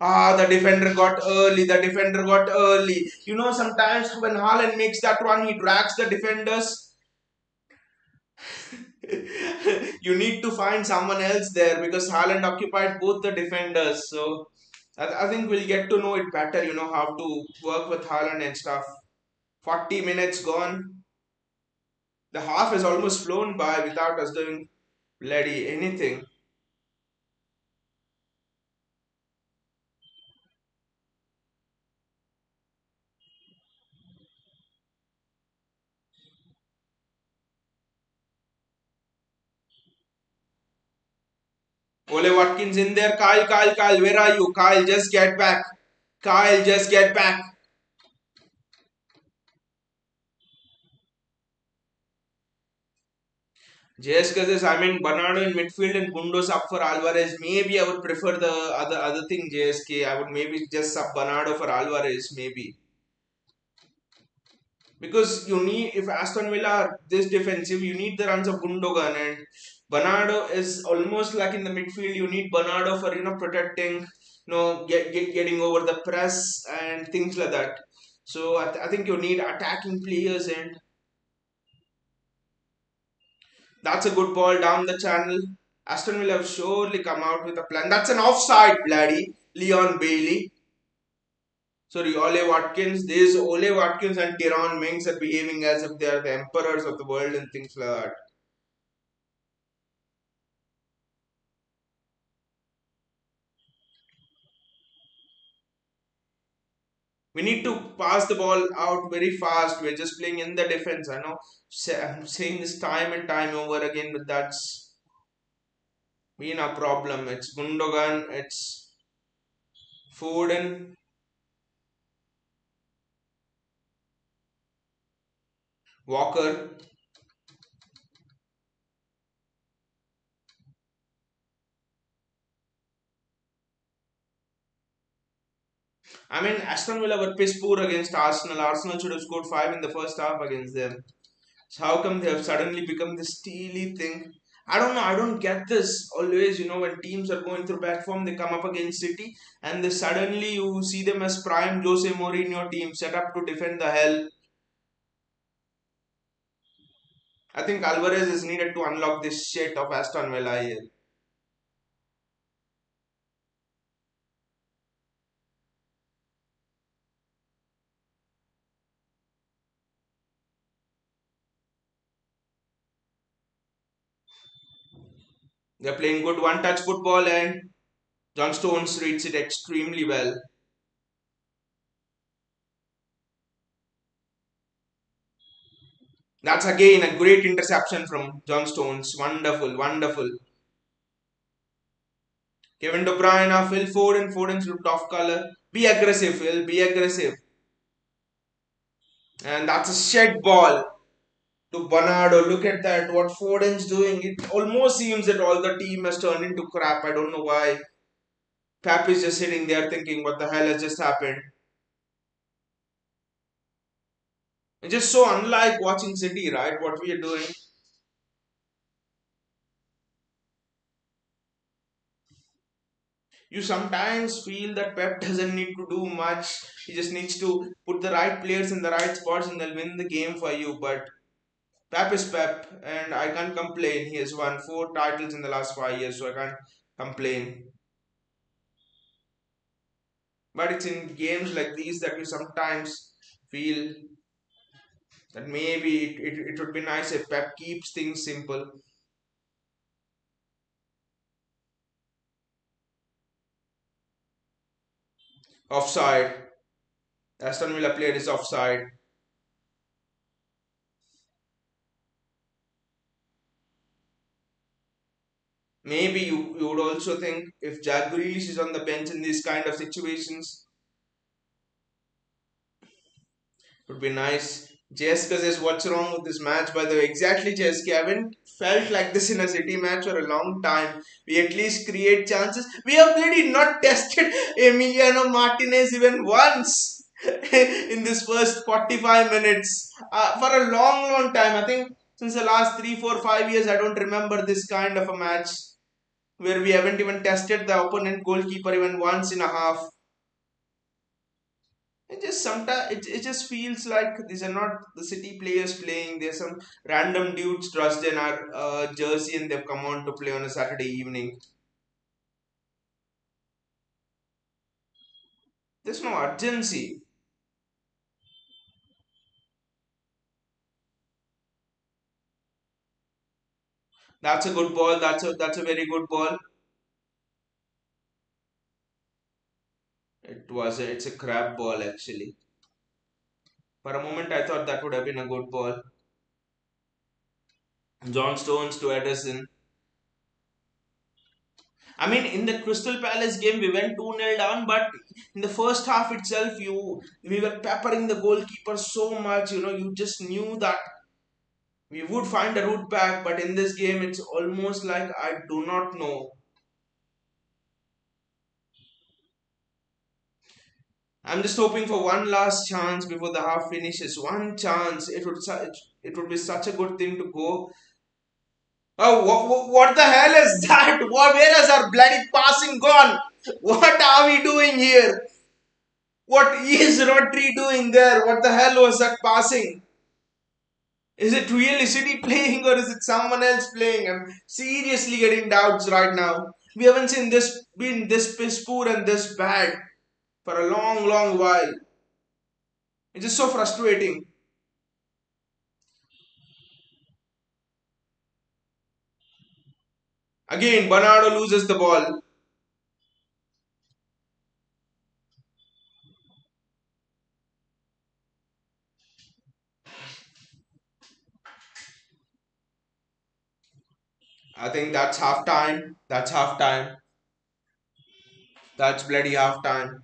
Ah, the defender got early. The defender got early. Sometimes when Haaland makes that run, he drags the defenders. You need to find someone else there because Haaland occupied both the defenders. So I think we'll get to know it better, how to work with Haaland and stuff. 40 minutes gone. The half has almost flown by without us doing bloody anything. Ole Watkins in there. Kyle, where are you? Kyle, just get back. Kyle, just get back. JS Gazes, I mean Bernardo in midfield and Gundos up for Alvarez. Maybe I would prefer the other thing, JSK. I would maybe just sub Bernardo for Alvarez, maybe. Because you need, if Aston Villa are this defensive, you need the runs of Gundogan, and Bernardo is almost like in the midfield. You need Bernardo for protecting, getting over the press and things like that. So I think you need attacking players, and that's a good ball down the channel. Aston will have surely come out with a plan. That's an offside, bloody Leon Bailey. Sorry, Ole Watkins. There's Ole Watkins and Tyrone Mings are behaving as if they are the emperors of the world and things like that. We need to pass the ball out very fast. We're just playing in the defense. I know. I'm saying this time and time over again, but that's been a problem. It's Gundogan, it's Foden, Walker. I mean, Aston Villa were piss poor against Arsenal. Arsenal should have scored five in the first half against them. So how come they have suddenly become this steely thing? I don't know. I don't get this. Always, when teams are going through bad form, they come up against City, and they suddenly you see them as prime Jose Mourinho team set up to defend the hell. I think Alvarez is needed to unlock this shit of Aston Villa here. They're playing good one-touch football, and John Stones reads it extremely well. That's again a great interception from John Stones. Wonderful, wonderful. Kevin De Bruyne, Phil Foden. Foden's looked off color. Be aggressive, Phil. Be aggressive. And that's a shed ball to Bernardo. Look at that. What Foden's doing. It almost seems that all the team has turned into crap. I don't know why. Pep is just sitting there thinking, what the hell has just happened? It's just so unlike watching City, right? What we are doing. You sometimes feel that Pep doesn't need to do much. He just needs to put the right players in the right spots and they'll win the game for you. But Pep is Pep, and I can't complain. He has won four titles in the last 5 years, so I can't complain. But it's in games like these that you sometimes feel that maybe it would be nice if Pep keeps things simple. Offside. Aston Villa player is offside. Maybe you would also think if Jack Grealish is on the bench in these kind of situations, it would be nice. Jessica says, what's wrong with this match? By the way, exactly, Jessica. I haven't felt like this in a City match for a long time. We at least create chances. We have really not tested Emiliano Martinez even once in this first 45 minutes. For a long, long time. I think since the last 3, 4, 5 years, I don't remember this kind of a match where we haven't even tested the opponent goalkeeper even once in a half. It just sometimes it just feels like these are not the City players playing. There's some random dudes dressed in our jersey and they've come on to play on a Saturday evening. There's no urgency. That's a good ball. That's a very good ball. It's a crap ball actually. For a moment I thought that would have been a good ball. John Stones to Edison. I mean, in the Crystal Palace game, we went 2-0 down, but in the first half itself, we were peppering the goalkeeper so much. You just knew that we would find a route back, but in this game, it's almost like I do not know. I'm just hoping for one last chance before the half finishes. One chance. It would be such a good thing to go. Oh, what the hell is that? Where has our bloody passing gone? What are we doing here? What is Rodri doing there? What the hell was that passing? Is it really City playing or is it someone else playing? I'm seriously getting doubts right now. We haven't seen this been this piss poor and this bad for a long, long while. It's just so frustrating. Again, Bernardo loses the ball. I think that's half time. That's half time. That's bloody half time.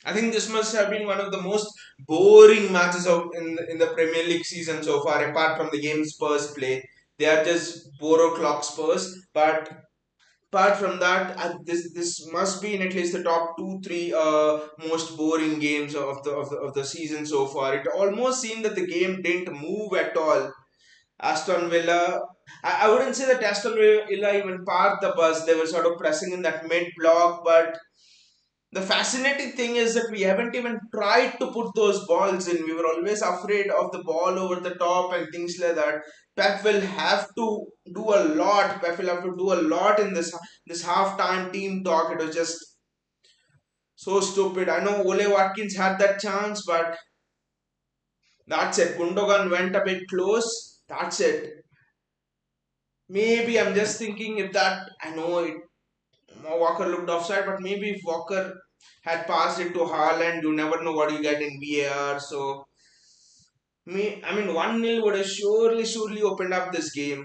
I think this must have been one of the most boring matches of in the Premier League season so far, apart from the game Spurs play. They are just borough clock Spurs, but apart from that, this must be in at least the top two three most boring games of the season so far. It almost seemed that the game didn't move at all. Aston Villa. I wouldn't say that Aston Villa even parked the bus. They were sort of pressing in that mid block, but the fascinating thing is that we haven't even tried to put those balls in. We were always afraid of the ball over the top and things like that. Pep will have to do a lot. Pep will have to do a lot in this halftime team talk. It was just so stupid. I know Ole Watkins had that chance, but that's it. Gundogan went a bit close. That's it. Maybe I'm just thinking if that I know it Walker looked offside, but maybe if Walker had passed it to Haaland, you never know what you get in VAR. So, I mean, 1-0 would have surely opened up this game.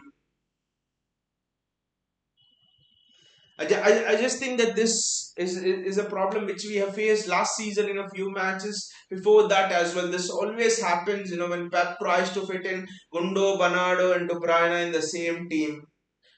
I just think that this is a problem which we have faced last season in a few matches before that as well. This always happens, when Pep tries to fit in Gundo, Bernardo, and De Bruyne in the same team.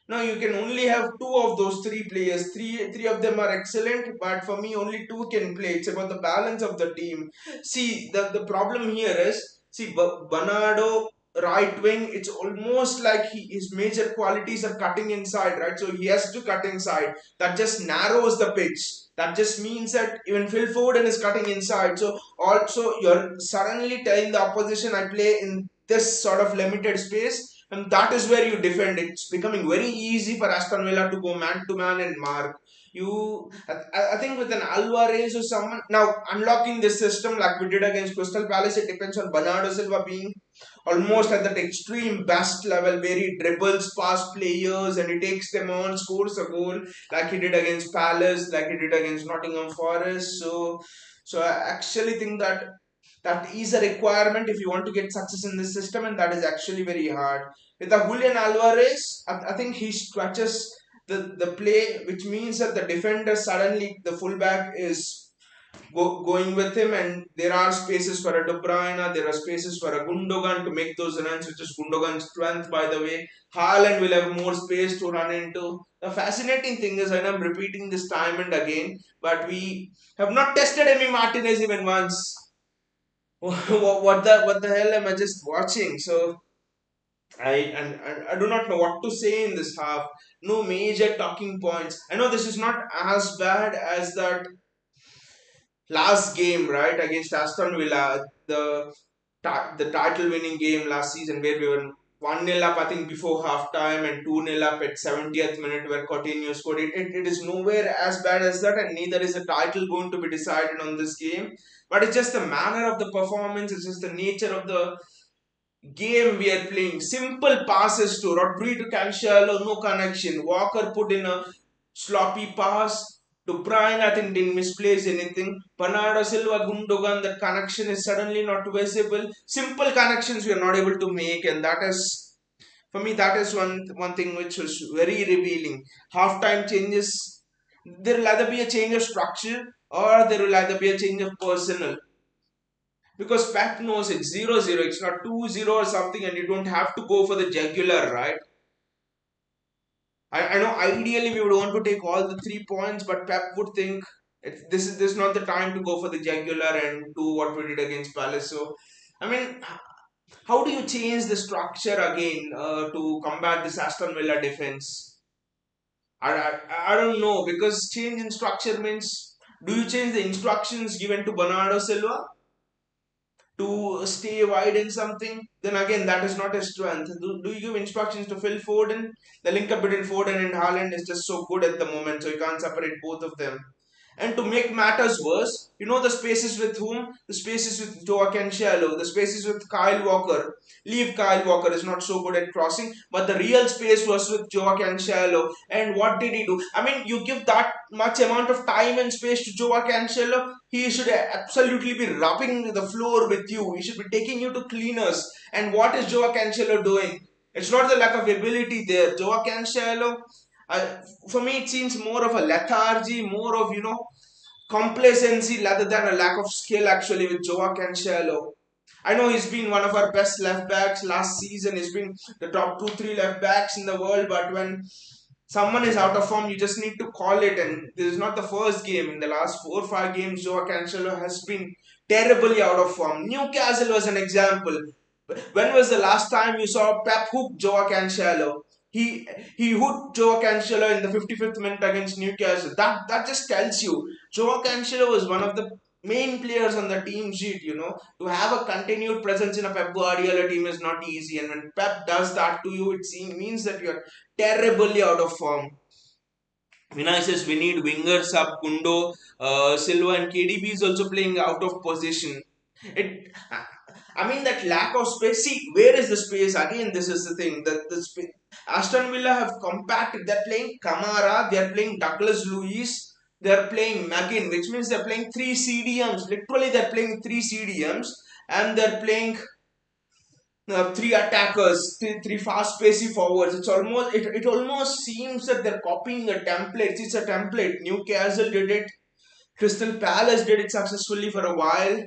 Now you can only have two of those three players. Three of them are excellent, but for me only two can play. It's about the balance of the team. See, the problem here is see Bernardo right wing. It's almost like his major qualities are cutting inside, right? So he has to cut inside. That just narrows the pitch. That just means that even Phil Foden is cutting inside. So also you're suddenly telling the opposition I play in this sort of limited space, and that is where you defend. It's becoming very easy for Aston Villa to go man to man and mark. I think with an Alvarez or someone now unlocking this system like we did against Crystal Palace, it depends on Bernardo Silva being almost at that extreme best level where he dribbles past players and he takes them on, scores a goal like he did against Palace, like he did against Nottingham Forest. So I actually think that that is a requirement if you want to get success in this system, and that is actually very hard. With the Julian Alvarez, I think he stretches the play, which means that the defender suddenly the fullback is going with him, and there are spaces for a De Bruyne, there are spaces for a Gundogan to make those runs, which is Gundogan's strength, by the way. Haaland will have more space to run into. The fascinating thing is, and I'm repeating this time and again, but we have not tested Emi Martinez even once. What the hell am I just watching? So I do not know what to say in this half. No major talking points. I know this is not as bad as that last game, right, against Aston Villa, the title winning game last season where we were 1-0 up, I think, before half time and 2-0 up at 70th minute where Coutinho scored. It is nowhere as bad as that, and neither is the title going to be decided on this game. But it's just the manner of the performance, it's just the nature of the game we are playing. Simple passes to Rodri to Cancelo, no connection. Walker put in a sloppy pass. To Brian, I think didn't misplace anything. Bernardo Silva, Gundogan, that connection is suddenly not visible. Simple connections we are not able to make, and that is, for me, that is one thing which was very revealing. Halftime changes. There will either be a change of structure or there will either be a change of personnel, because Pep knows it's 0-0, it's not 2-0 or something, and you don't have to go for the jugular, right? I know ideally we would want to take all the 3 points, but Pep would think this is not the time to go for the jugular and do what we did against Palace. So, I mean, How do you change the structure again to combat this Aston Villa defense? I don't know, because change in structure means, do you change the instructions given to Bernardo Silva to stay wide in something? Then again, that is not a strength. Do you give instructions to Phil Foden? The link up between Foden and Haaland is just so good at the moment, so you can't separate both of them. And to make matters worse, you know the spaces with whom? The spaces with Joao Cancelo, the spaces with Kyle Walker. Leave Kyle Walker is not so good at crossing, but the real space was with Joao Cancelo. And what did he do? I mean, you give that much amount of time and space to Joao Cancelo, he should absolutely be rubbing the floor with you. He should be taking you to cleaners. And what is Joao Cancelo doing? It's not the lack of ability there. Joao Cancelo, uh, for me, it seems more of a lethargy, more of, complacency rather than a lack of skill actually with Joao Cancelo. I know he's been one of our best left backs last season. He's been the top 2, 3 left backs in the world. But when someone is out of form, you just need to call it. And this is not the first game. In the last 4 or 5 games, Joao Cancelo has been terribly out of form. Newcastle was an example. When was the last time you saw Pep hook Joao Cancelo? He he hooked Joao Cancelo in the 55th minute against Newcastle. That just tells you Joao Cancelo was one of the main players on the team sheet. To have a continued presence in a Pep Guardiola team is not easy, and when Pep does that to you, means that you're terribly out of form. Vinay says we need wingers up. Kundo, Silva, and KDB is also playing out of position. It, I mean, that lack of space. See, where is the space? Again, this is the thing. Aston Villa have compacted. They're playing Kamara. They're playing Douglas Luiz. They're playing Magin, which means they're playing three CDMs. Literally, they're playing three CDMs, and they're playing three attackers, three fast pacey forwards. It almost seems that they're copying a template. It's a template. Newcastle did it. Crystal Palace did it successfully for a while.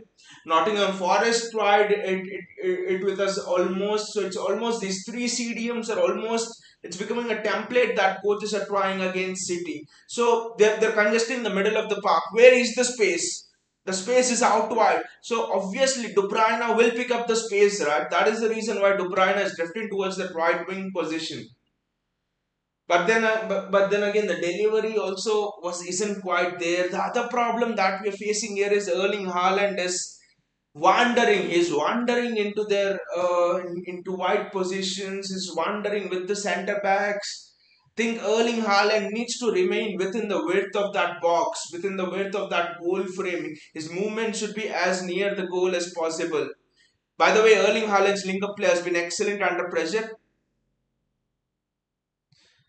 Nottingham Forest tried it with us almost. So it's almost these three CDMs are almost. It's becoming a template that coaches are trying against City. So they're congesting the middle of the park. Where is the space? The space is out wide. So obviously De Bruyne will pick up the space, right? That is the reason why De Bruyne is drifting towards that right wing position. But then again, the delivery also isn't quite there. The other problem that we are facing here is Erling Haaland is wandering. He's wandering into wide positions. He's wandering with the centre backs. Think Erling Haaland needs to remain within the width of that box, within the width of that goal frame. His movement should be as near the goal as possible. By the way, Erling Haaland's link-up play has been excellent under pressure.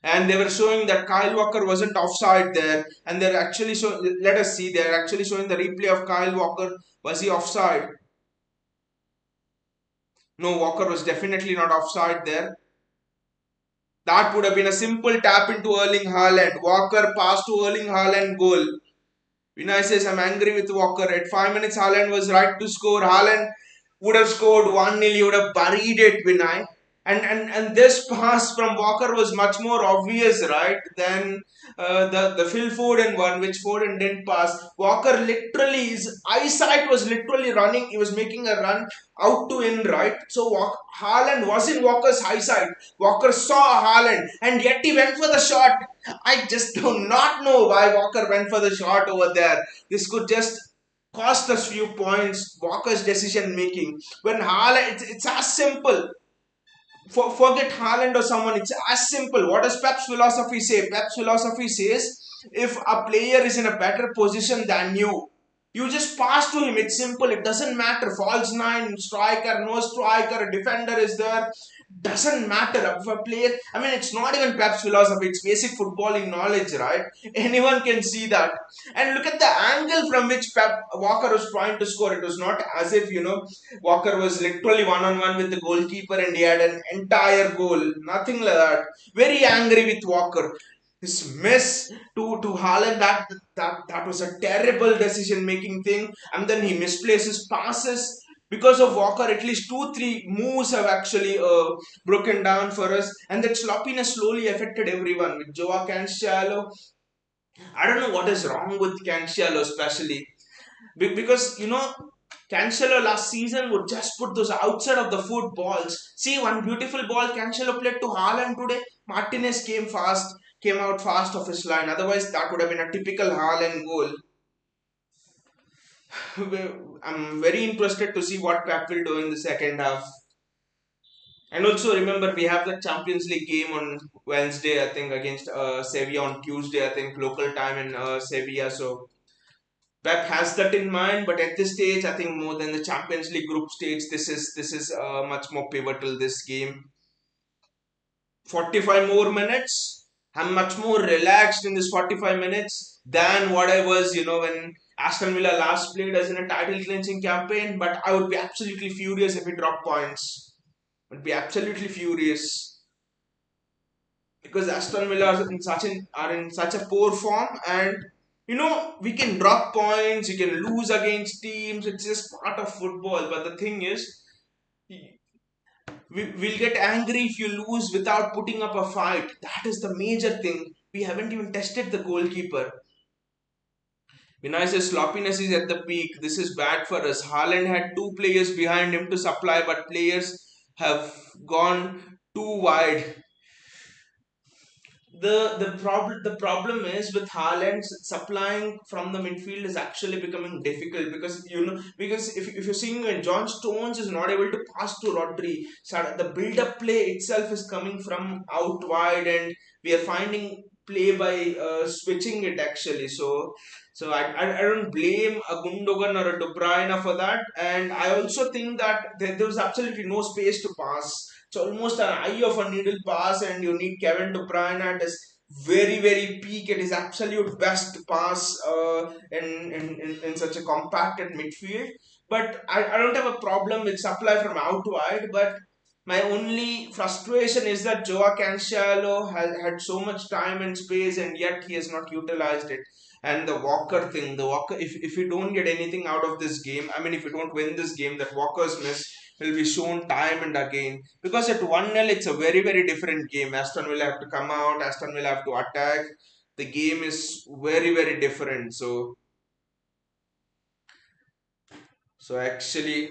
And they were showing that Kyle Walker wasn't offside there, and they're actually showing. Let us see. They're actually showing the replay of Kyle Walker. Was he offside? No, Walker was definitely not offside there. That would have been a simple tap into Erling Haaland. Walker pass to Erling Haaland, goal. Vinay says, I'm angry with Walker. At 5 minutes, Haaland was right to score. Haaland would have scored 1-0. He would have buried it, Vinay. And this pass from Walker was much more obvious, right, than the Phil Foden one, which Foden didn't pass. Walker literally, his eyesight was literally running. He was making a run out to in, right? So Haaland was in Walker's eyesight. Walker saw Haaland, and yet he went for the shot. I just do not know why Walker went for the shot over there. This could just cost us few points. Walker's decision making. When Haaland, it's as simple. Forget Haaland or someone. It's as simple. What does Pep's philosophy say? Pep's philosophy says if a player is in a better position than you just pass to him. It's simple. It doesn't matter. False nine, striker, no striker, defender is there. Doesn't matter. If a player, I mean, it's not even Pep's philosophy. It's basic footballing knowledge, right? Anyone can see that. And look at the angle from which Pep Walker was trying to score. It was not as if Walker was literally one-on-one with the goalkeeper and he had an entire goal. Nothing like that. Very angry with Walker. His miss to Haaland, that was a terrible decision making thing. And then he misplaces passes. Because of Walker, at least 2, 3 moves have actually broken down for us. And that sloppiness slowly affected everyone. With Joao Cancelo, I don't know what is wrong with Cancelo especially. Because, Cancelo last season would just put those outside of the foot balls. See, one beautiful ball Cancelo played to Haaland today. Martinez came out fast of his line. Otherwise, that would have been a typical Haaland goal. I'm very interested to see what Pep will do in the second half. And also remember, we have the Champions League game on Wednesday, I think, against Sevilla on Tuesday, I think, local time in Sevilla. So Pep has that in mind, but at this stage, I think more than the Champions League group stage, this is much more pivotal. This game, 45 more minutes. I'm much more relaxed in this 45 minutes than what I was, when Aston Villa last played us in a title clinching campaign. But I would be absolutely furious if we drop points. I'd be absolutely furious because Aston Villa are in such a poor form, and we can drop points, you can lose against teams. It's just part of football. But the thing is, we'll get angry if you lose without putting up a fight. That is the major thing. We haven't even tested the goalkeeper. Vinicius' sloppiness is at the peak. This is bad for us. Haaland had two players behind him to supply, but players have gone too wide. The problem is with Haaland supplying from the midfield is actually becoming difficult, because if you're seeing when John Stones is not able to pass to Rodri, so the build up play itself is coming from out wide, and we are finding play by switching it actually. So I don't blame a Gundogan or a De Bruyne for that, and I also think that there was absolutely no space to pass. It's almost an eye of a needle pass, and you need Kevin De Bruyne at his very, very peak at his absolute best pass in such a compacted midfield. But I don't have a problem with supply from out wide, but my only frustration is that Joao Cancelo has had so much time and space, and yet he has not utilized it. And the Walker thing, if you don't get anything out of this game, I mean, if you don't win this game, that Walker's miss will be shown time and again. Because at 1-0, it's a very, very different game. Aston will have to come out, Aston will have to attack. The game is very, very different. So actually,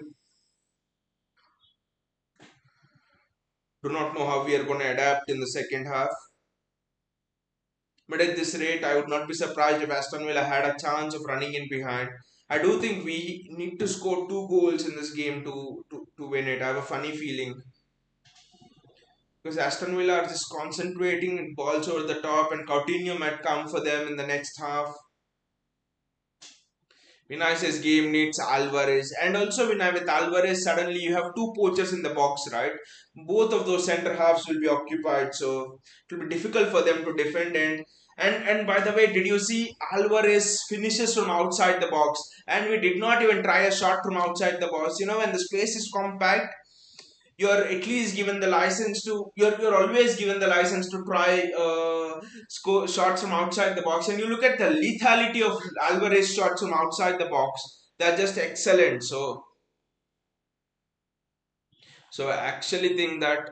do not know how we are going to adapt in the second half. But at this rate, I would not be surprised if Aston Villa had a chance of running in behind. I do think we need to score two goals in this game to win it. I have a funny feeling. Because Aston Villa are just concentrating balls over the top, and Coutinho might come for them in the next half. Vinicius' game needs Alvarez, and also with Alvarez, suddenly you have two poachers in the box, right? Both of those centre halves will be occupied, so it will be difficult for them to defend. And by the way, did you see Alvarez finishes from outside the box, and we did not even try a shot from outside the box. When the space is compact, you're at least given the license to you're always given the license to try score shots from outside the box. And you look at the lethality of Alvarez shots from outside the box, they're just excellent. So I actually think that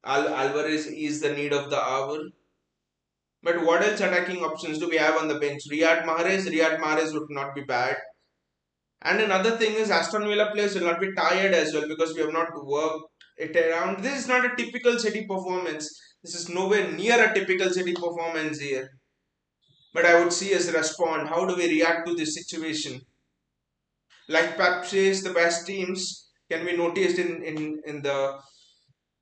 Alvarez is the need of the hour. But what else attacking options do we have on the bench? Riyad Mahrez would not be bad. And another thing is Aston Villa players will not be tired as well, because we have not worked it around. This is not a typical City performance. This is nowhere near a typical City performance here. But I would see us respond. How do we react to this situation? Like Pep says, the best teams can be noticed in the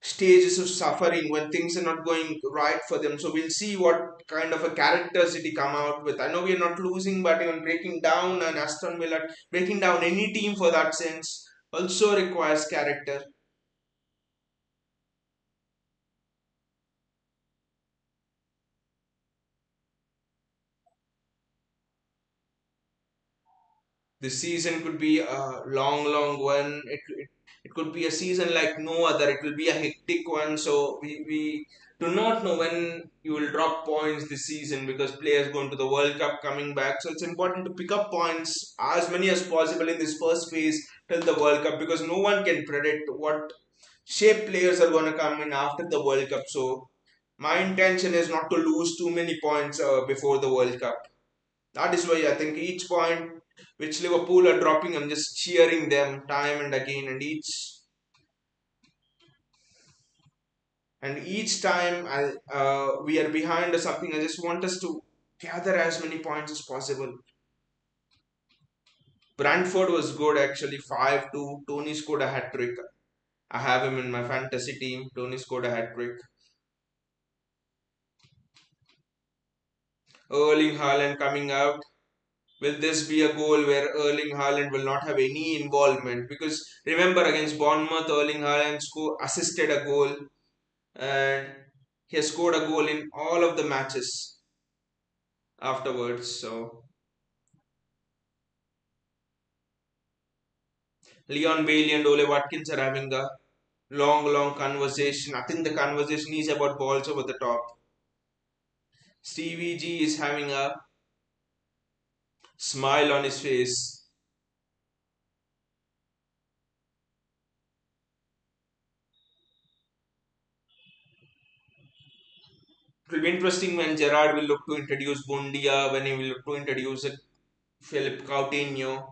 stages of suffering when things are not going right for them. So we'll see what kind of a character City come out with. I know we are not losing, but even breaking down an Aston Villa, breaking down any team for that sense, also requires character. This season could be a long, long one. It could be a season like no other. It will be a hectic one. So we do not know when you will drop points this season, because players going to the World Cup coming back. So it's important to pick up points as many as possible in this first phase till the World Cup, because no one can predict what shape players are going to come in after the World Cup. So My intention is not to lose too many points before the World Cup. That is why I think each point which Liverpool are dropping, I'm just cheering them time and again, and each time we are behind or something, I just want us to gather as many points as possible. Brentford was good actually, 5-2. Tony scored a hat trick. I have him in my fantasy team. Tony scored a hat trick. Erling Haaland coming out. Will this be a goal where Erling Haaland will not have any involvement? Because remember against Bournemouth, Erling Haaland assisted a goal, and he has scored a goal in all of the matches afterwards. So Leon Bailey and Ole Watkins are having a long conversation. I think the conversation is about balls over the top. Stevie G is having a smile on his face. It will be interesting when Gerard will look to introduce Bundia, when he will look to introduce Philip Coutinho.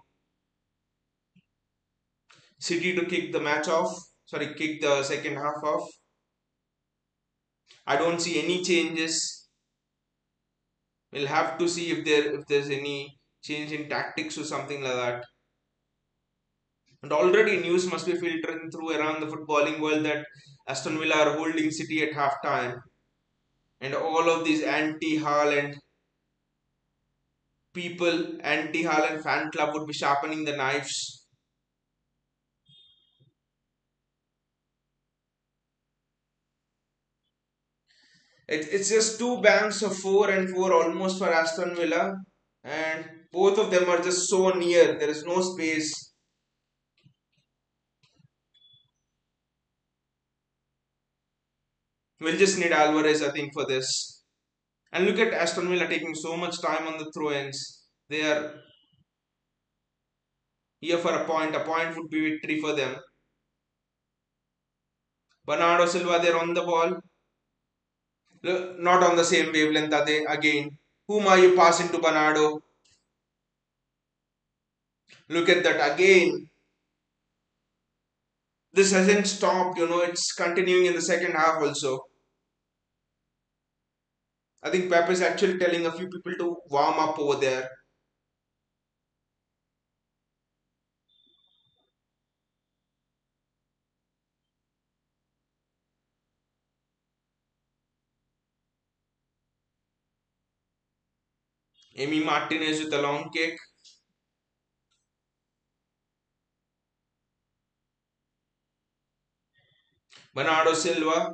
City to kick the match off. Sorry, kick the second half off. I don't see any changes. We'll have to see if there's any change in tactics or something like that. And already news must be filtering through around the footballing world that Aston Villa are holding City at half time. And all of these anti-Haaland people, anti-Haaland fan club would be sharpening the knives. It's just two banks of 4 and 4 almost for Aston Villa, and both of them are just so near. There is no space. We'll just need Alvarez, I think, for this. And look at Aston Villa taking so much time on the throw-ins. They are here for a point. A point would be victory for them. Bernardo Silva, they're on the ball. Not on the same wavelength, are they? Again, whom are you passing to, Bernardo? Look at that again. This hasn't stopped, it's continuing in the second half also. I think Pep is actually telling a few people to warm up over there. Amy Martinez with a long kick. Bernardo Silva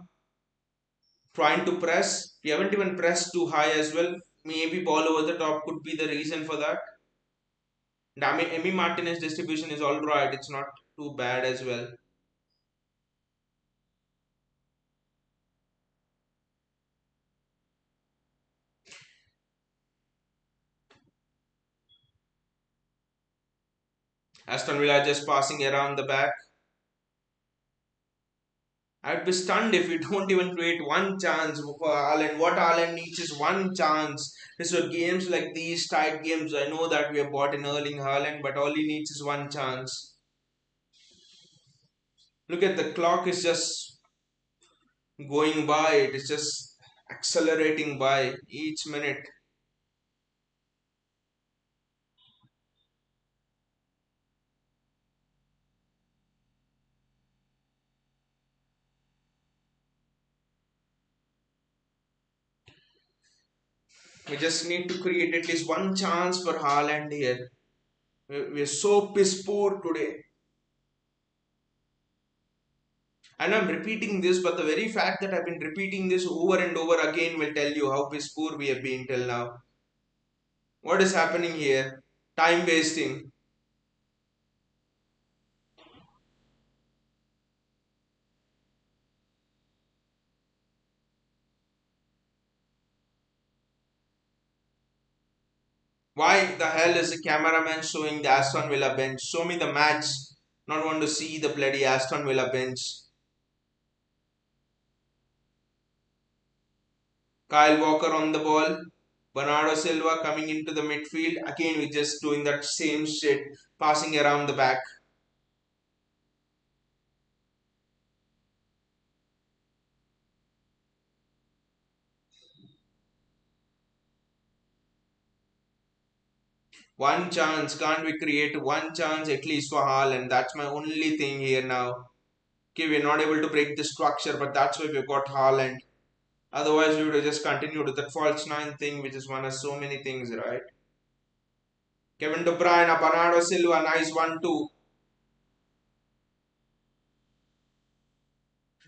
trying to press. We haven't even pressed too high as well. Maybe ball over the top could be the reason for that. Amy Martinez distribution is alright. It's not too bad as well. Aston Villa just passing around the back. I'd be stunned if we don't even create one chance for Ireland. What Ireland needs is one chance. So games like these tight games, I know that we have bought in Erling Haaland, but all he needs is one chance. Look at the clock is just going by. It is just accelerating by each minute. We just need to create at least one chance for Haaland here. We're so piss poor today. And I'm repeating this, but the very fact that I've been repeating this over and over again will tell you how piss poor we have been till now. What is happening here? Time wasting. Why the hell is the cameraman showing the Aston Villa bench? Show me the match. Not want to see the bloody Aston Villa bench. Kyle Walker on the ball. Bernardo Silva coming into the midfield. Again, we're just doing that same shit, passing around the back. One chance, can't we create one chance at least for Haaland? That's my only thing here now. Okay, we're not able to break the structure, but that's why we've got Haaland. Otherwise, we would have just continued with that false nine thing, which is one of so many things, right? Kevin De Bruyne, Bernardo Silva, nice 1-2.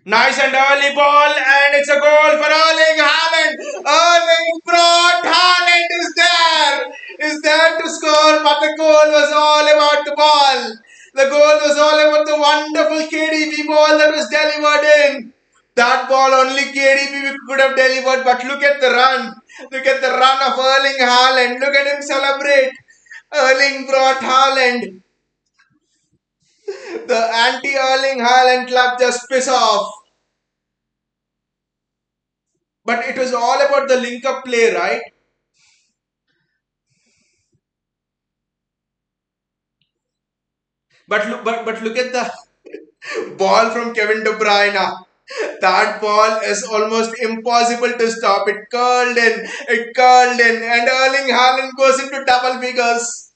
Nice and early ball, and it's a goal for Erling Haaland. Erling brought Haaland is there to score, but the goal was all about the ball. The goal was all about the wonderful KDB ball that was delivered in. That ball only KDB could have delivered, but look at the run. Look at the run of Erling Haaland. Look at him celebrate. Erling brought Haaland. The anti-Erling Haaland club just piss off. But it was all about the link up play, right? But look at the ball from Kevin De Bruyne. That ball is almost impossible to stop. It curled in, and Erling Haaland goes into double figures.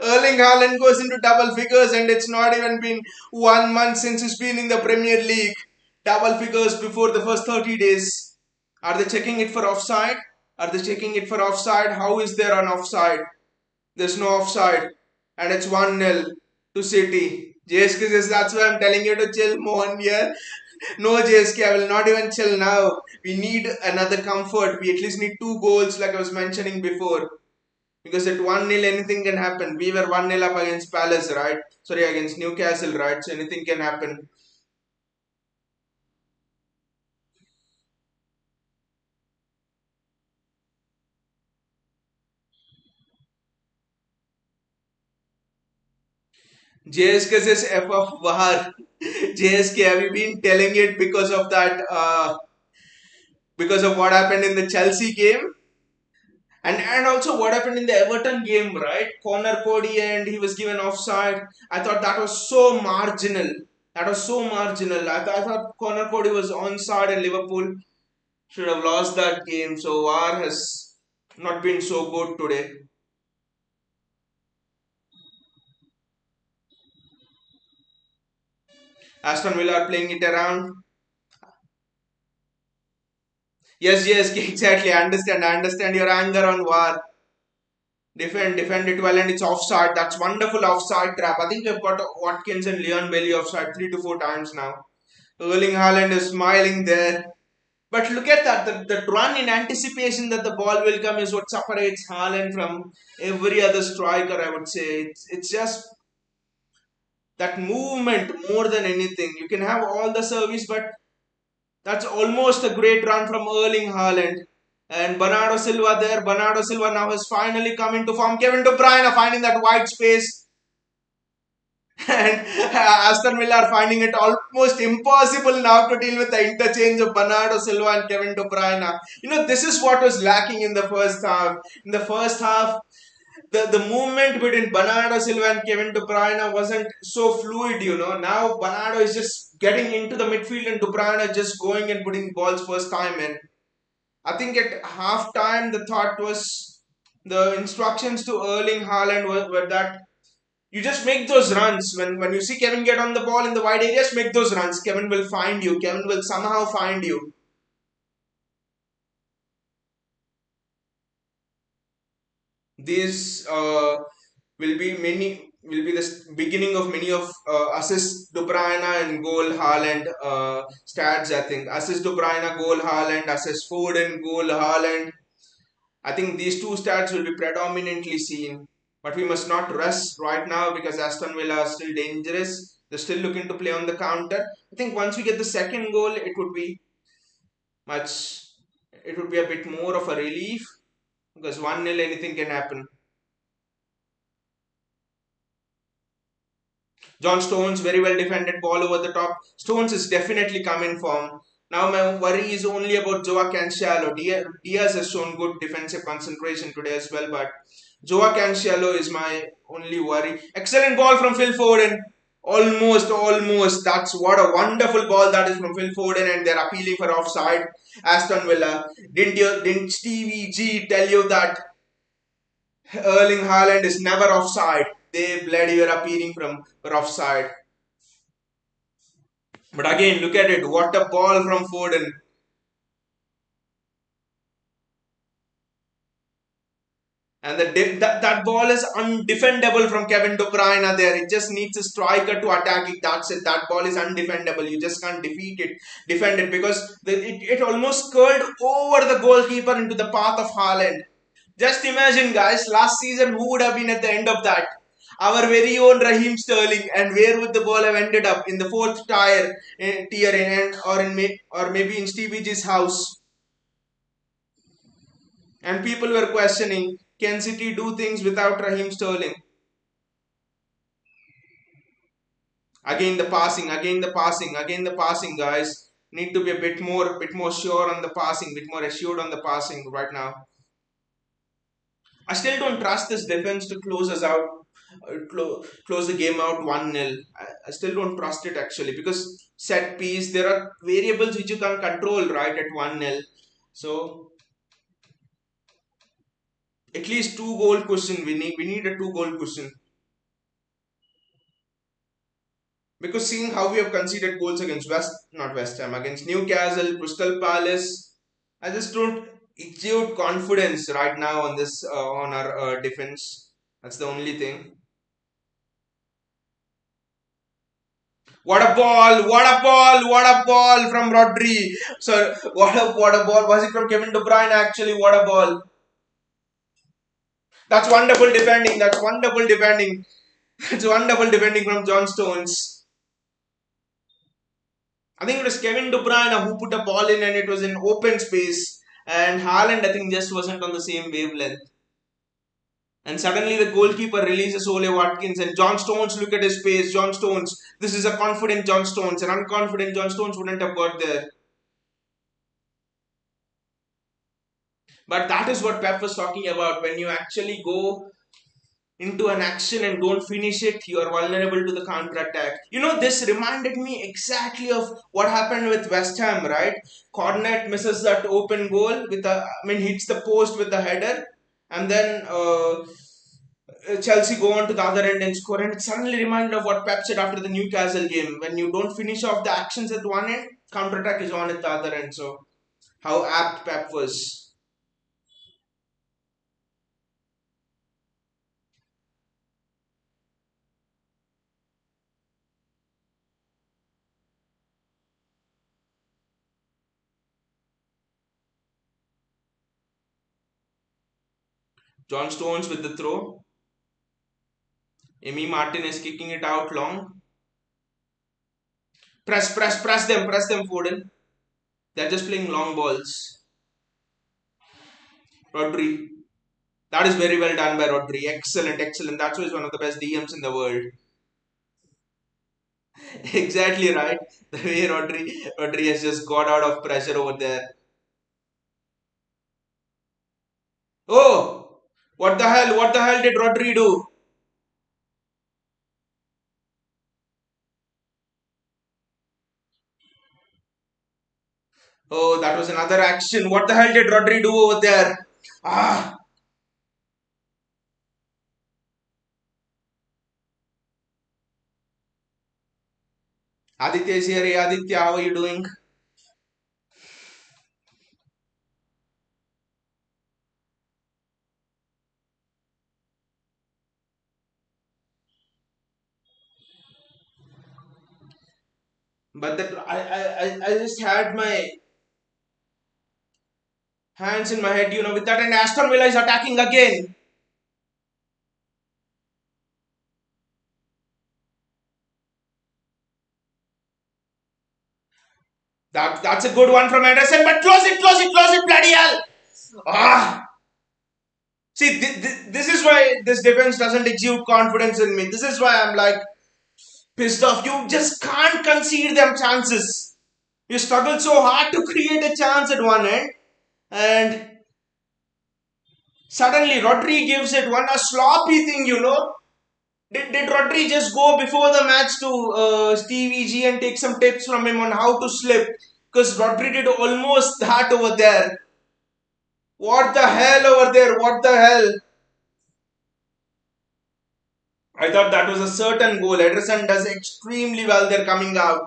Erling Haaland goes into double figures, and it's not even been 1 month since he's been in the Premier League. Double figures before the first 30 days. Are they checking it for offside? Are they checking it for offside? How is there an offside? There's no offside. And it's 1-0 to City. JSK says, that's why I'm telling you to chill, Mohan here. No, JSK, I will not even chill now. We need another comfort. We at least need 2 goals, like I was mentioning before. Because at 1-0, anything can happen. We were 1-0 up against Palace, right? Sorry, against Newcastle, right? So anything can happen. JSK says F of War. JSK, have you been telling it because of that, because of what happened in the Chelsea game? And also what happened in the Everton game, right? Corner Cody and he was given offside. I thought that was so marginal. That was so marginal. I thought Corner Cody was onside and Liverpool should have lost that game. So VAR has not been so good today. Aston Villa are playing it around. Yes, yes, exactly. I understand your anger on VAR. Defend it well, and it's offside. That's wonderful offside trap. I think we've got Watkins and Leon Bailey offside 3 to 4 times now. Erling Haaland is smiling there. But look at that. The run in anticipation that the ball will come is what separates Haaland from every other striker, I would say. It's just that movement more than anything. You can have all the service, but that's almost a great run from Erling Haaland. And Bernardo Silva there. Bernardo Silva now has finally come into form. Kevin De Bruyne finding that wide space. And Aston Villa are finding it almost impossible now to deal with the interchange of Bernardo Silva and Kevin De Bruyne. This is what was lacking in the first half. In the first half, the movement between Bernardo Silva and Kevin De Bruyne wasn't so fluid. Now Bernardo is just getting into the midfield and De Bruyne just going and putting balls first time in. I think at half time the thought was the instructions to Erling Haaland were that you just make those runs. When you see Kevin get on the ball in the wide areas, make those runs. Kevin will find you. Kevin will somehow find you. These will be the beginning of many of assist De Bruyne and goal Haaland stats. I think assist De Bruyne, goal Haaland, assist Foden, goal Haaland. I think these two stats will be predominantly seen. But we must not rush right now because Aston Villa are still dangerous. They're still looking to play on the counter. I think once we get the second goal, much, it would be a bit more of a relief because 1-0 anything can happen. John Stones, very well defended ball over the top. Stones is definitely come in form. Now my worry is only about Joao Cancelo. Diaz has shown good defensive concentration today as well, but Joao Cancelo is my only worry. Excellent ball from Phil Foden. Almost. That's what a wonderful ball that is from Phil Foden, and they're appealing for offside. Aston Villa. Didn't Stevie G tell you that Erling Haaland is never offside? They bloody were appealing for offside. But again, look at it. What a ball from Foden. And that ball is undefendable from Kevin De Bruyne there. It just needs a striker to attack it. That's it. That ball is undefendable. You just can't defend it because it almost curled over the goalkeeper into the path of Haaland. Just imagine, guys, last season who would have been at the end of that? Our very own Raheem Sterling, and where would the ball have ended up? In the fourth tier, or maybe in Stevie G's house. And people were questioning, can City do things without Raheem Sterling? Again the passing, guys. Need to be a bit more sure on the passing, bit more assured on the passing right now. I still don't trust this defense to close us out, close the game out 1-0. I still don't trust it actually because set piece, there are variables which you can't control right at 1-0. So at least two goal cushion. We need a two goal cushion. Because seeing how we have conceded goals against not West Ham, against Newcastle, Crystal Palace, I just don't exude confidence right now on this on our defense. That's the only thing. What a ball! What a ball! What a ball from Rodri! So what a ball! Was it from Kevin De Bruyne actually? What a ball! That's wonderful defending. That's wonderful defending. That's wonderful defending from John Stones. I think it was Kevin De Bruyne who put a ball in and it was in open space. And Haaland, I think, just wasn't on the same wavelength. And suddenly the goalkeeper releases Ole Watkins and John Stones, look at his face. John Stones, this is a confident John Stones. An unconfident John Stones wouldn't have got there. But that is what Pep was talking about. When you actually go into an action and don't finish it, you are vulnerable to the counter attack. This reminded me exactly of what happened with West Ham, right? Cornet misses that open goal hits the post with the header, and then Chelsea go on to the other end and score. And it suddenly reminded of what Pep said after the Newcastle game. When you don't finish off the actions at one end, counter attack is on at the other end. So, how apt Pep was. John Stones with the throw. Emi Martinez kicking it out long. Press them, Foden. They're just playing long balls. Rodri. That is very well done by Rodri. Excellent. That's why he's one of the best DMs in the world. Exactly right. The way Rodri has just got out of pressure over there. Oh! What the hell? What the hell did Rodri do? Oh, that was another action. What the hell did Rodri do over there? Ah! Aditya is here. Hey, Aditya, how are you doing? But I just had my hands in my head, with that, and Aston Villa is attacking again. That's a good one from Anderson, but close it, bloody hell! Ah! See, this is why this defense doesn't exude confidence in me. This is why I'm like pissed off. You just can't concede them chances. You struggled so hard to create a chance at one end, and suddenly Rodri gives it one a sloppy thing. Did Rodri just go before the match to Stevie G and take some tips from him on how to slip? Because Rodri did almost that over there. What the hell over there? What the hell? I thought that was a certain goal. Ederson does extremely well there coming out.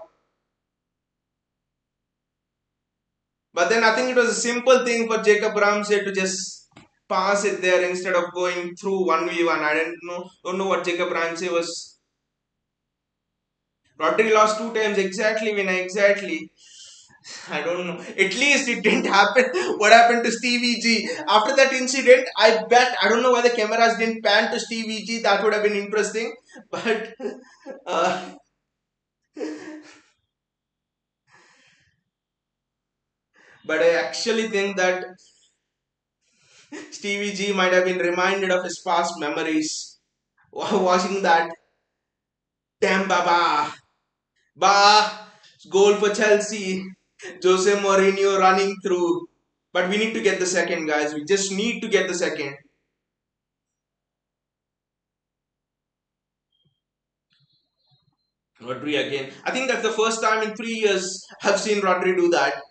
But then I think it was a simple thing for Jacob Ramsey to just pass it there instead of going through 1v1. I don't know what Jacob Ramsey was. Rodri lost two times exactly when exactly. I don't know. At least it didn't happen. What happened to Stevie G? After that incident, I bet, I don't know why the cameras didn't pan to Stevie G. That would have been interesting. But uh, but I actually think that Stevie G might have been reminded of his past memories watching that damn Baba. Bah, goal for Chelsea. Jose Mourinho running through. But we need to get the second, guys. We just need to get the second. Rodri again. I think that's the first time in 3 years I've seen Rodri do that.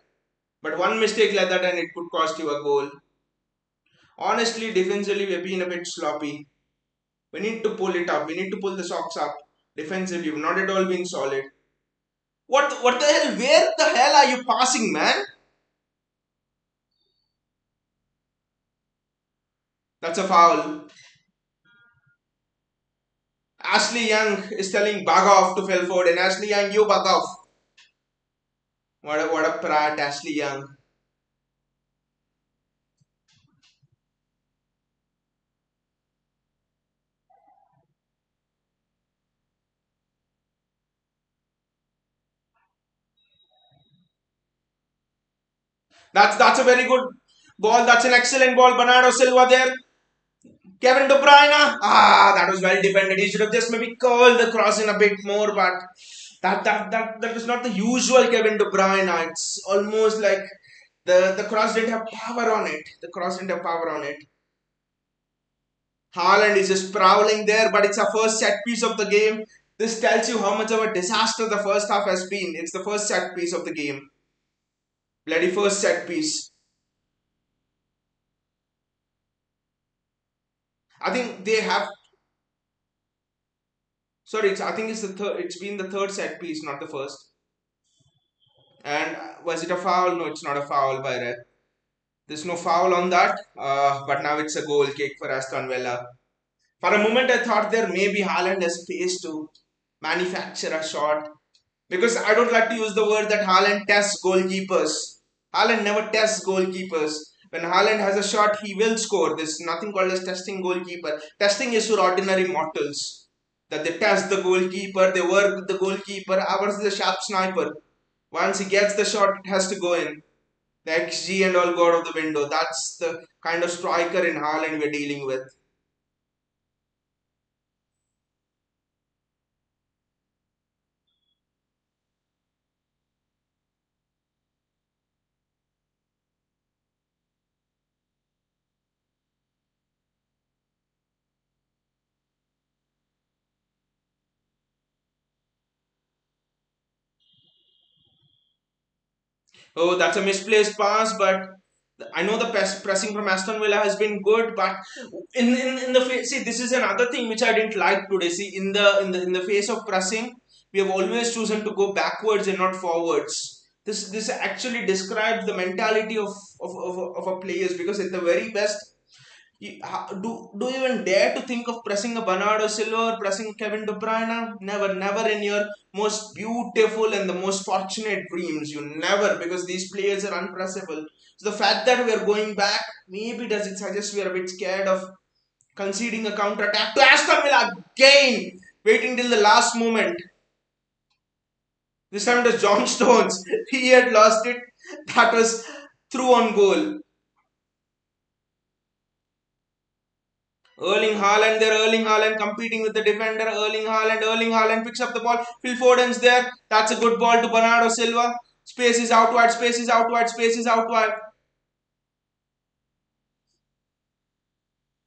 But one mistake like that and it could cost you a goal. Honestly, defensively, we've been a bit sloppy. We need to pull it up. We need to pull the socks up. Defensively, we've not at all been solid. What the hell? Where the hell are you passing, man? That's a foul. Ashley Young is telling bug off to Phil Ford, and Ashley Young, you bug off. What a prat, Ashley Young. That's a very good ball. That's an excellent ball. Bernardo Silva there. Kevin De Bruyne. That was well defended. He should have just maybe curled the cross in a bit more, but that was not the usual Kevin De Bruyne. It's almost like the cross didn't have power on it. The cross didn't have power on it. Haaland is just prowling there, but it's a first set piece of the game. This tells you how much of a disaster the first half has been. It's the first set piece of the game. Bloody first set piece. I think they have. Sorry, I think it's the third. It's been the third set piece, not the first. And was it a foul? No, it's not a foul by ref. There's no foul on that. But now it's a goal kick for Aston Villa. For a moment, I thought there maybe Haaland has space to manufacture a shot. Because I don't like to use the word that Haaland tests goalkeepers. Haaland never tests goalkeepers. When Haaland has a shot, he will score. There's nothing called as testing goalkeeper. Testing is for ordinary mortals. That they test the goalkeeper, they work with the goalkeeper. Ours is a sharp sniper. Once he gets the shot, it has to go in. The XG and all go out of the window. That's the kind of striker in Haaland we're dealing with. Oh, that's a misplaced pass, but I know the pressing from Aston Villa has been good, but in the face, see, this is another thing which I didn't like today. See, in the face of pressing, we have always chosen to go backwards and not forwards. This actually describes the mentality of a players, because at the very best, do you even dare to think of pressing a Bernardo Silva or pressing Kevin De Bruyne? Never, never in your most beautiful and the most fortunate dreams. You never, because these players are unpressable. So the fact that we are going back, maybe does it suggest we are a bit scared of conceding a counter attack to Aston Villa again, waiting till the last moment. This time it was John Stones. He had lost it. That was through on goal. Erling Haaland competing with the defender. Erling Haaland picks up the ball. Phil Foden's there. That's a good ball to Bernardo Silva. Space is out wide, space is out wide, space is out wide.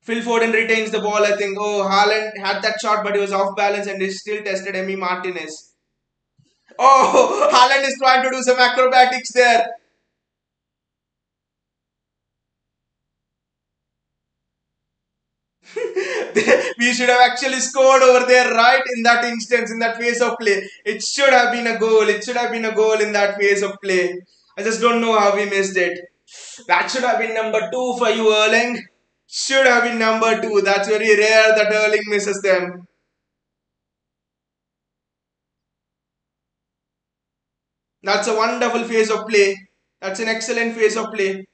Phil Foden retains the ball, I think. Oh, Haaland had that shot, but he was off balance and he still tested Emi Martinez. Oh, Haaland is trying to do some acrobatics there. We should have actually scored over there, right? In that instance, in that phase of play. It should have been a goal. It should have been a goal in that phase of play. I just don't know how we missed it. That should have been number two for you, Erling. Should have been number two. That's very rare that Erling misses them. That's a wonderful phase of play. That's an excellent phase of play.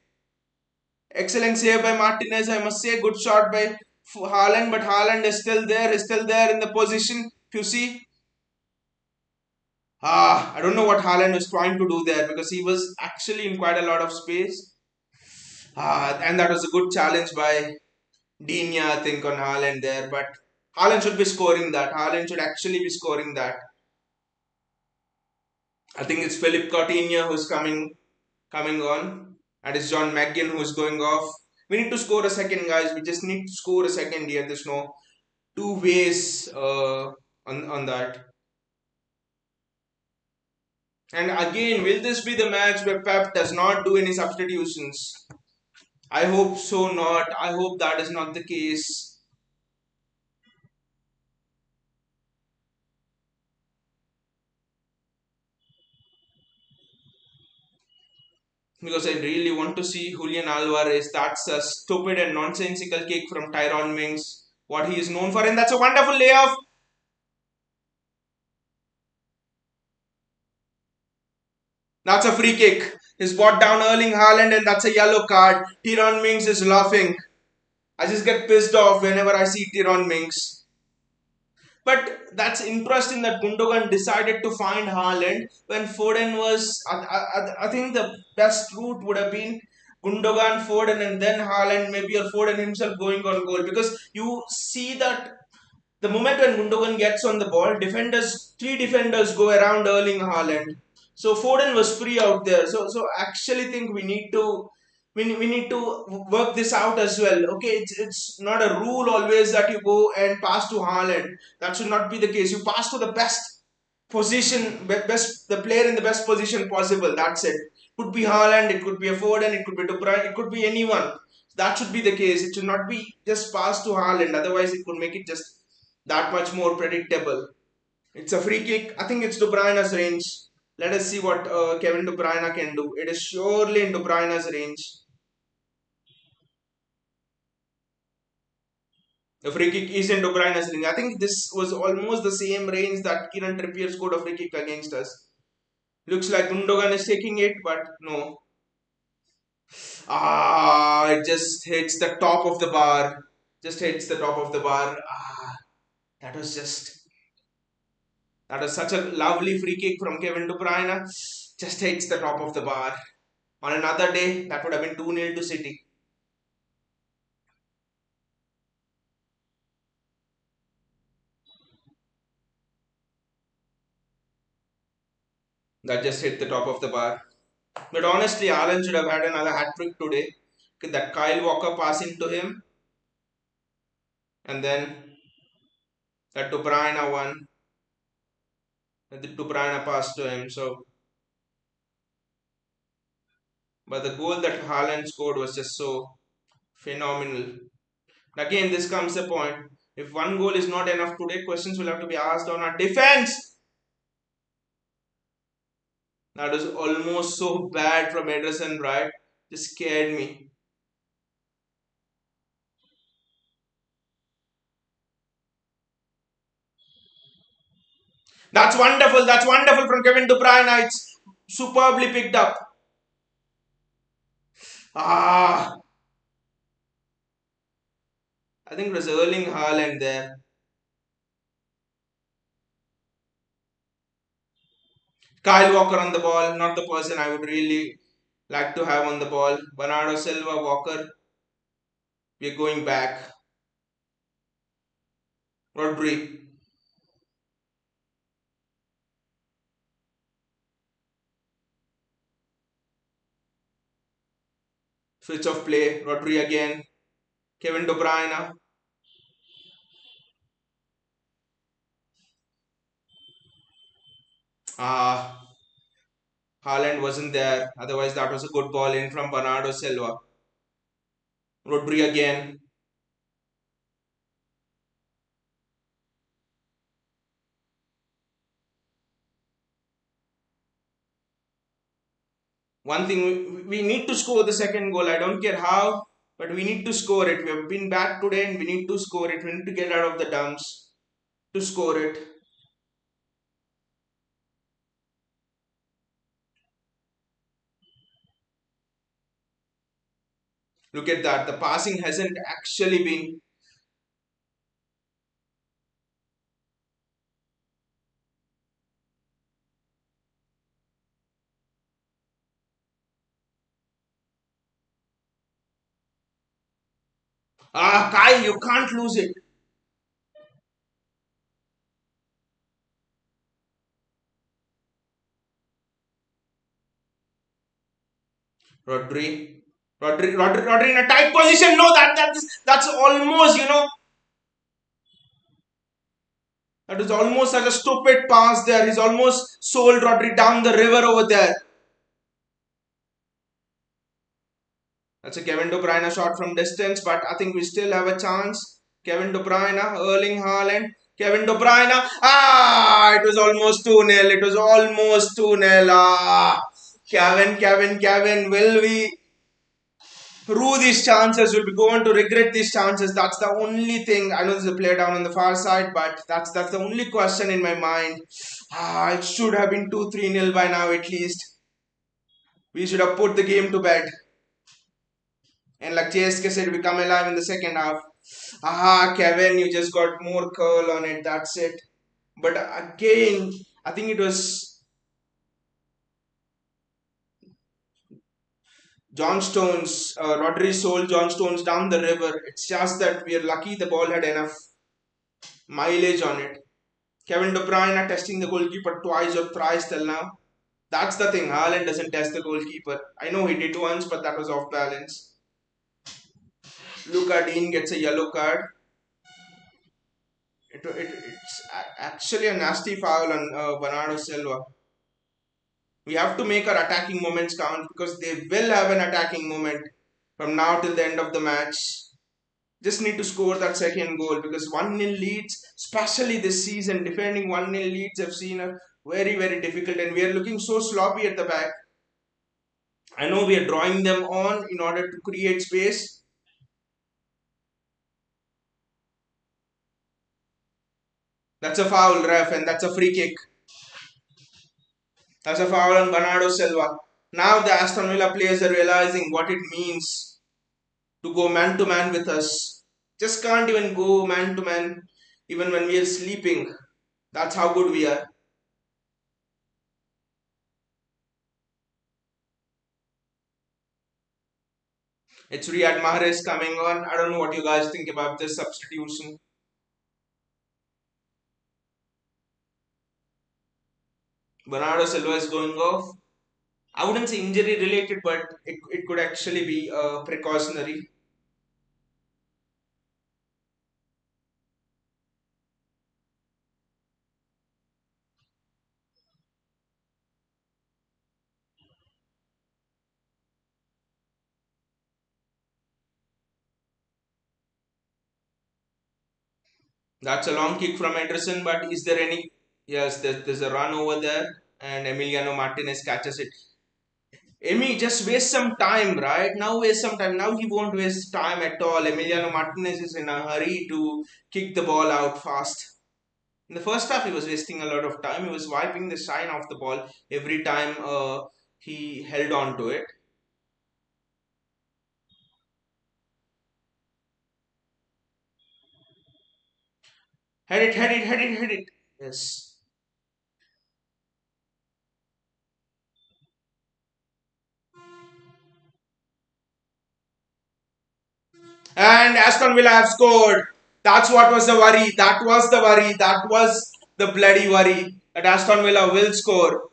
Excellent save by Martinez. I must say, good shot by Haaland, but Haaland is still there in the position. If you see, I don't know what Haaland was trying to do there because he was actually in quite a lot of space. And that was a good challenge by Dinya, I think, on Haaland there. But Haaland should be scoring that. Haaland should actually be scoring that. I think it's Philip Coutinho who's coming on, and it's John McGinn who's going off. We need to score a second, guys. We just need to score a second here. There's no two ways on that. And again, will this be the match where Pep does not do any substitutions? I hope so not. I hope that is not the case because I really want to see Julian Alvarez. That's a stupid and nonsensical kick from Tyrone Mings, what he is known for, and that's a wonderful layoff. That's a free kick. He's brought down Erling Haaland, and that's a yellow card. Tyrone Mings is laughing. I just get pissed off whenever I see Tyrone Mings. But that's interesting that Gundogan decided to find Haaland when Foden was. I think the best route would have been Gundogan, Foden, and then Haaland, maybe or Foden himself going on goal because you see that the moment when Gundogan gets on the ball, three defenders go around Erling Haaland. So Foden was free out there. So actually think we need to work this out as well. Okay, it's not a rule always that you go and pass to Haaland. That should not be the case. You pass to the best position, best the player in the best position possible. That's it. Could be Haaland, it could be a Foden, it could be De Bruyne, it could be anyone. That should be the case. It should not be just pass to Haaland. Otherwise, it could make it just that much more predictable. It's a free kick. I think it's De Bruyne's range. Let us see what Kevin De Bruyne can do. It is surely in De Bruyne's range. The free kick is in De Bruyne's range. I think this was almost the same range that Kieran Trippier scored a free kick against us. Looks like Gundogan is taking it, but no. It just hits the top of the bar. Just hits the top of the bar. That was just that was such a lovely free kick from Kevin De Bruyne. Just hits the top of the bar. On another day, that would have been 2-0 to City. That just hit the top of the bar. But honestly, Alan should have had another hat trick today. That Kyle Walker passing to him, and then that De Bruyne one, and the De Bruyne pass to him. So, but the goal that Haaland scored was just so phenomenal. Again, this comes the point. If one goal is not enough today, questions will have to be asked on our defense. That was almost so bad from Ederson, right? Just scared me. That's wonderful. That's wonderful from Kevin De Bruyne. It's superbly picked up. Ah, I think it was Erling Haaland there. Kyle Walker on the ball, not the person I would really like to have on the ball. Bernardo Silva, Walker. We're going back. Rodri. Switch of play. Rodri again. Kevin De Bruyne. Ah, Haaland wasn't there. Otherwise, that was a good ball in from Bernardo Silva. Rodri again. One thing we need to score the second goal. I don't care how, but we need to score it. We have been bad today and we need to score it. We need to get out of the dumps to score it. Look at that. The passing hasn't actually been. Ah, Kai, you can't lose it. Rodri. Rodri in a tight position. No, that's almost, that was almost such a stupid pass there. He's almost sold Rodri down the river over there. That's a Kevin De Bruyne shot from distance, but I think we still have a chance. Kevin De Bruyne, Erling Haaland, Kevin De Bruyne. Ah, it was almost 2-0. It was almost 2-0. Ah, Kevin, will we rue these chances? Will be going to regret these chances? That's the only thing. I know there's a player down on the far side, but that's the only question in my mind. Ah, it should have been 2-3-0 by now at least. We should have put the game to bed. And like JSK said, we come alive in the second half. Ah, Kevin, you just got more curl on it. That's it. But again, I think it was John Stones, Rodri sold John Stones down the river. It's just that we are lucky the ball had enough mileage on it. Kevin De Bruyne testing the goalkeeper twice or thrice till now. That's the thing. Haaland doesn't test the goalkeeper. I know he did once, but that was off balance. Luca Dean gets a yellow card. It's actually a nasty foul on Bernardo Silva. We have to make our attacking moments count because they will have an attacking moment from now till the end of the match. Just need to score that second goal because 1-0 leads, especially this season, defending 1-0 leads, I've seen are very difficult and we are looking so sloppy at the back. I know we are drawing them on in order to create space. That's a foul, ref, and that's a free kick. That's a foul on Bernardo Silva. Now the Aston Villa players are realizing what it means to go man to man with us. Just can't even go man to man even when we are sleeping. That's how good we are. It's Riyad Mahrez coming on. I don't know what you guys think about this substitution. Bernardo Silva is going off. I wouldn't say injury related, but it could actually be precautionary. That's a long kick from Ederson, but is there any? Yes, there's a run over there, and Emiliano Martinez catches it. Emi just waste some time, right? Now waste some time. Now he won't waste time at all. Emiliano Martinez is in a hurry to kick the ball out fast. In the first half, he was wasting a lot of time. He was wiping the shine off the ball every time he held on to it. Head it. Yes. And Aston Villa have scored. That's what was the worry. That was the worry. That was the bloody worry that Aston Villa will score.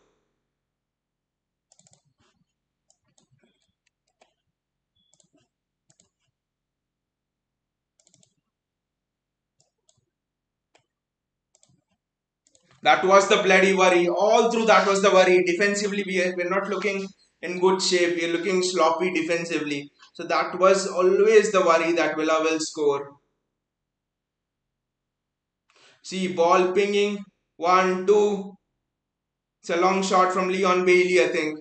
That was the bloody worry. All through that was the worry. Defensively, we're not looking in good shape. We're looking sloppy defensively. So that was always the worry that Villa will score. See, ball pinging. One, two. It's a long shot from Leon Bailey, I think.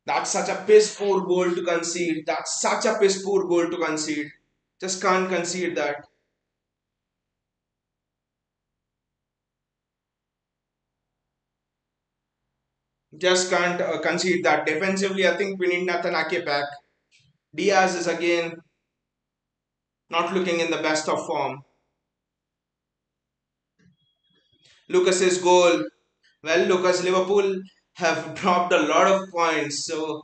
That's such a piss poor goal to concede. That's such a piss poor goal to concede. Just can't concede that. Just can't concede that. Defensively, I think we need Nathan Ake back. Diaz is again not looking in the best of form. Lucas's goal. Well, Lucas, Liverpool have dropped a lot of points, so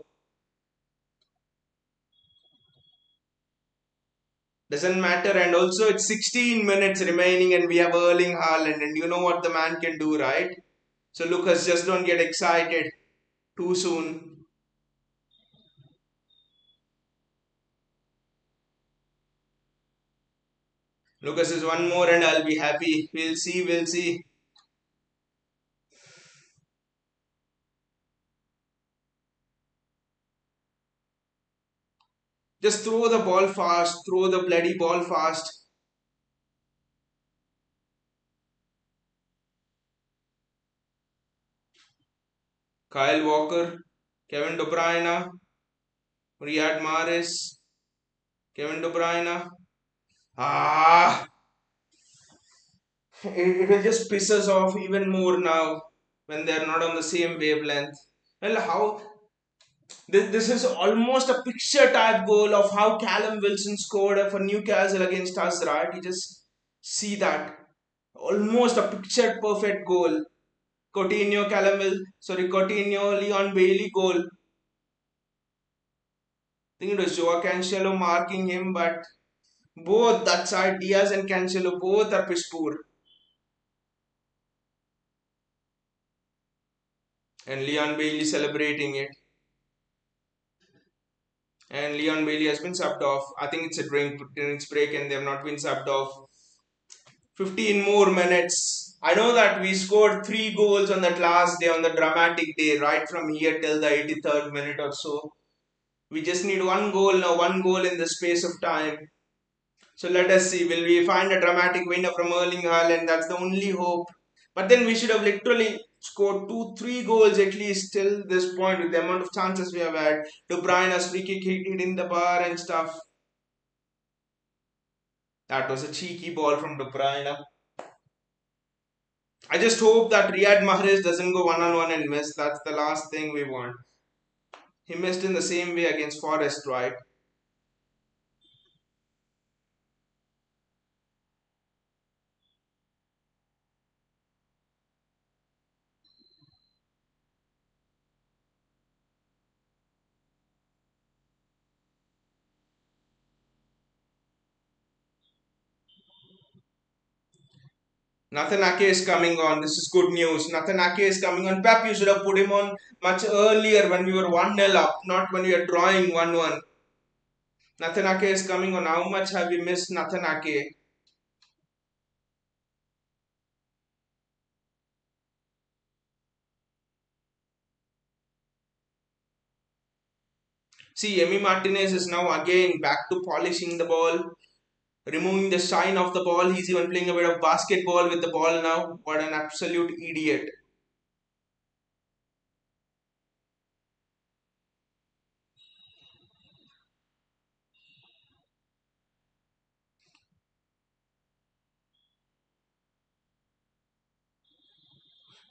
doesn't matter. And also, it's 16 minutes remaining, and we have Erling Haaland, and you know what the man can do, right? So Lucas, just don't get excited too soon. Lucas is one more, and I'll be happy. We'll see. We'll see. Just throw the ball fast. Throw the bloody ball fast. Kyle Walker, Kevin De Bruyne, Riyad Mahrez, Kevin De Bruyne. Ah, it will just piss us off even more now when they're not on the same wavelength. Well, how this is almost a picture type goal of how Callum Wilson scored for Newcastle against us, right? You just see that almost a picture perfect goal. Coutinho, Leon Bailey goal. I think it was Joao Cancelo marking him, but both that side, Diaz and Cancelo, both are piss poor. And Leon Bailey celebrating it. And Leon Bailey has been subbed off. I think it's a drinks break and they have not been subbed off. 15 more minutes. I know that we scored 3 goals on that last day, on the dramatic day, right from here till the 83rd minute or so. We just need one goal now, one goal in the space of time. So let us see. Will we find a dramatic winner from Erling Haaland? That's the only hope. But then we should have literally scored 2, 3 goals at least till this point with the amount of chances we have had. De Bruyne's free kick hit in the bar and stuff. That was a cheeky ball from De Bruyne. I just hope that Riyad Mahrez doesn't go one on one and miss. That's the last thing we want. He missed in the same way against Forest, right? Nathan Ake is coming on. This is good news. Nathan Ake is coming on. Pep, you should have put him on much earlier when we were 1-0 up, not when we were drawing 1-1. Nathan Ake is coming on. How much have we missed Nathan Ake? See, Emi Martinez is now again back to polishing the ball, removing the shine of the ball. He's even playing a bit of basketball with the ball now. What an absolute idiot.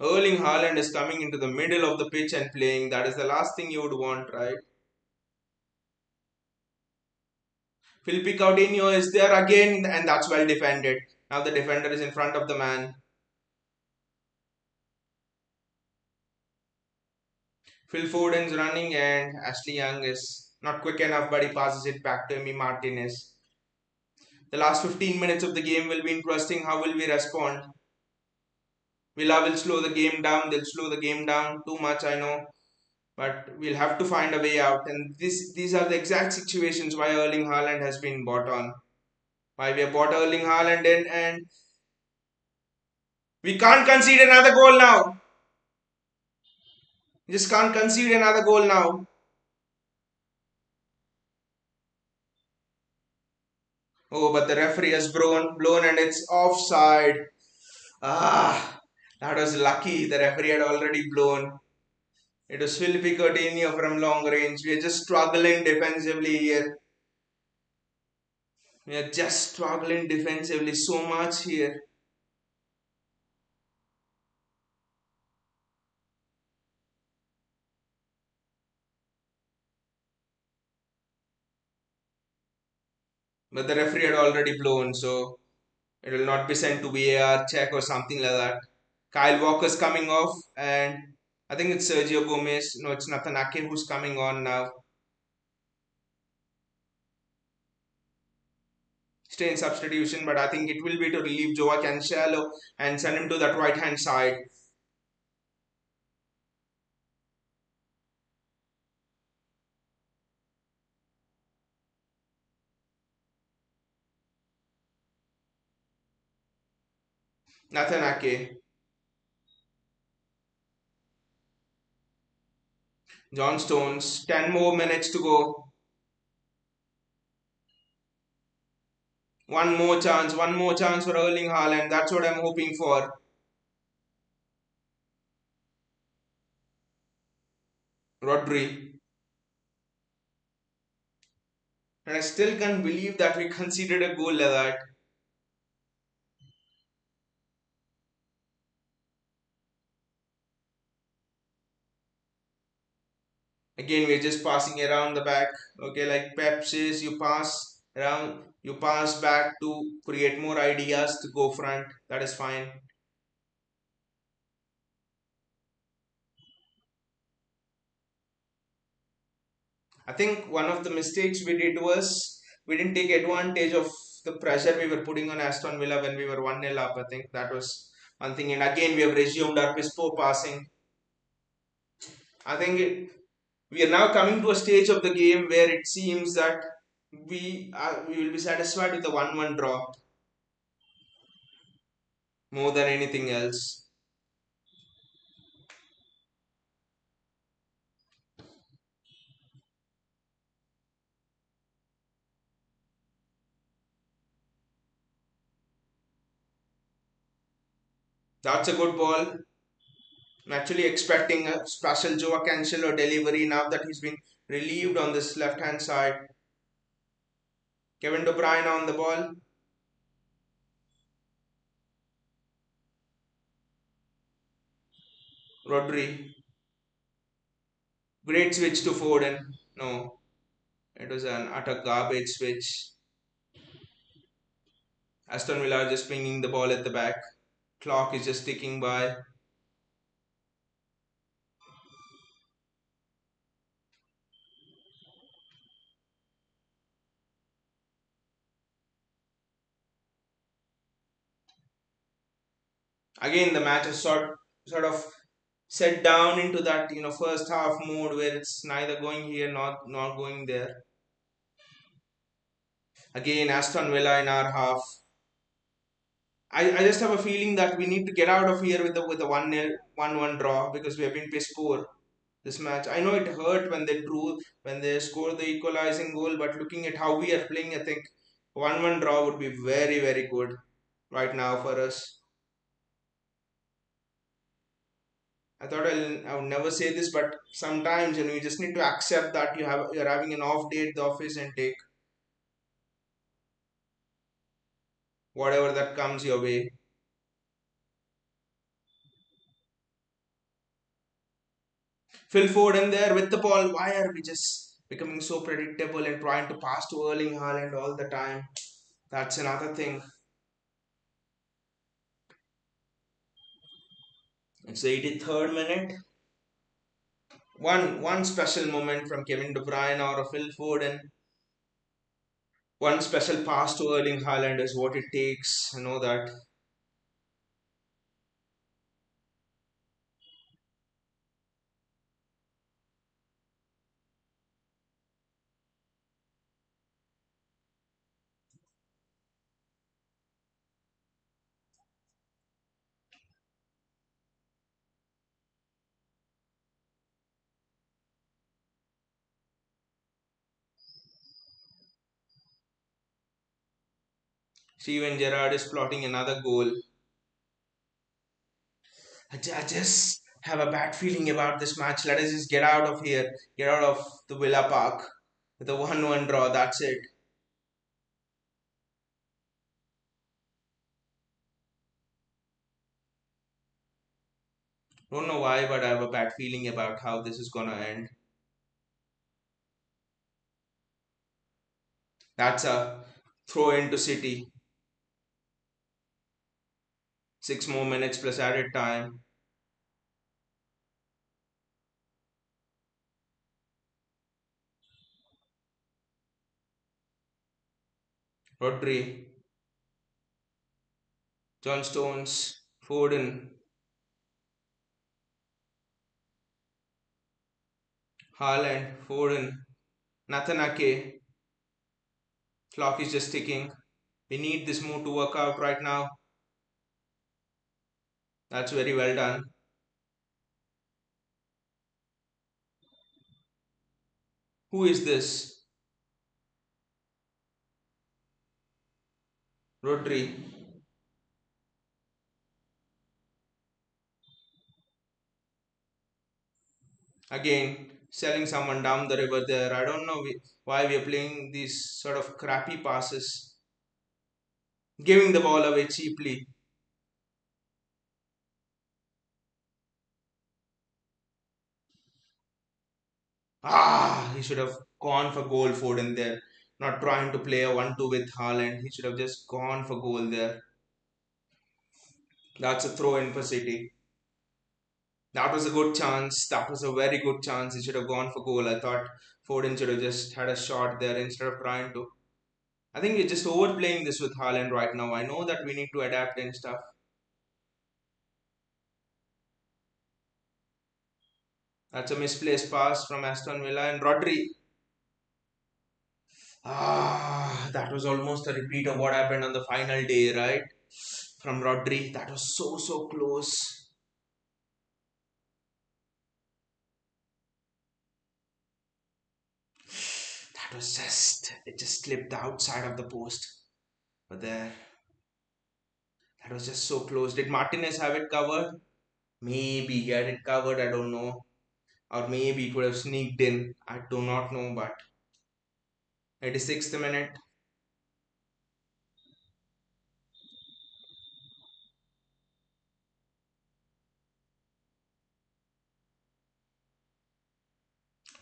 Erling Haaland is coming into the middle of the pitch and playing. That is the last thing you would want, right? Philippe Coutinho is there again, and that's well defended. Now the defender is in front of the man. Phil Foden's running, and Ashley Young is not quick enough, but he passes it back to Emi Martinez. The last 15 minutes of the game will be interesting. How will we respond? Villa will slow the game down. They'll slow the game down too much, I know, but we'll have to find a way out. And these are the exact situations why Erling Haaland has been bought on. Why we have bought Erling Haaland in, and we can't concede another goal now. We just can't concede another goal now. Oh, but the referee has blown and it's offside. Ah, that was lucky. The referee had already blown. It was Philippe Coutinho from long range. We are just struggling defensively here. We are just struggling defensively so much here. But the referee had already blown, so it will not be sent to VAR check or something like that. Kyle Walker's coming off, and I think it's Sergio Gomez. No, it's Nathan Ake who's coming on now. Stay in substitution, but I think it will be to relieve Joao Cancelo and send him to that right hand side. Nathan Ake, John Stones, 10 more minutes to go. One more chance for Erling Haaland. That's what I'm hoping for. Rodri. And I still can't believe that we conceded a goal like that. Again, we're just passing around the back. Okay, like Pep says, you pass around, you pass back to create more ideas to go front. That is fine. I think one of the mistakes we did was we didn't take advantage of the pressure we were putting on Aston Villa when we were 1-0 up. I think that was one thing. And again, we have resumed our pispo passing. I think we are now coming to a stage of the game where it seems that we will be satisfied with the 1-1 draw more than anything else. That's a good ball. I'm actually expecting a special Joao Cancelo delivery now that he's been relieved on this left hand side. Kevin De Bruyne on the ball. Rodri. Great switch to Foden. No, it was an utter garbage switch. Aston Villa are just pinging the ball at the back. Clock is just ticking by. Again, the match is sort of set down into that first half mode where it's neither going here not going there. Again, Aston Villa in our half. I just have a feeling that we need to get out of here with the 1-1 draw because we have been piss poor this match. I know it hurt when they scored the equalizing goal, but looking at how we are playing, I think 1-1 draw would be very very good right now for us. I would never say this, but sometimes you just need to accept that you're having an off day at the office and take whatever that comes your way. Phil Foden there with the ball. Why are we just becoming so predictable and trying to pass to Erling Haaland all the time? That's another thing. It's the 83rd minute. One special moment from Kevin De Bruyne or a Phil Foden. One special pass to Erling Haaland is what it takes. I know that. Steven Gerrard is plotting another goal. I just have a bad feeling about this match. Let us just get out of here, get out of the Villa Park with a 1-1 draw. That's it. Don't know why, but I have a bad feeling about how this is gonna end. That's a throw into City. 6 more minutes plus added time. Rodri, John Stones, Foden, Haaland, Foden, Nathan Ake. Clock is just ticking. We need this move to work out right now. That's very well done. Who is this? Rodri. Again, selling someone down the river there. I don't know why we are playing these sort of crappy passes. Giving the ball away cheaply. He should have gone for goal Foden there. Not trying to play a 1-2 with Haaland. He should have just gone for goal there. That's a throw in for City. That was a good chance. That was a very good chance. He should have gone for goal. I thought Foden should have just had a shot there instead of trying to. I think we're just overplaying this with Haaland right now. I know that we need to adapt and stuff. That's a misplaced pass from Aston Villa and Rodri. That was almost a repeat of what happened on the final day, right? From Rodri. That was so close. That was it just slipped outside of the post. But there, that was just so close. Did Martinez have it covered? Maybe he had it covered, I don't know. Or maybe it would have sneaked in. I do not know, but 86th minute.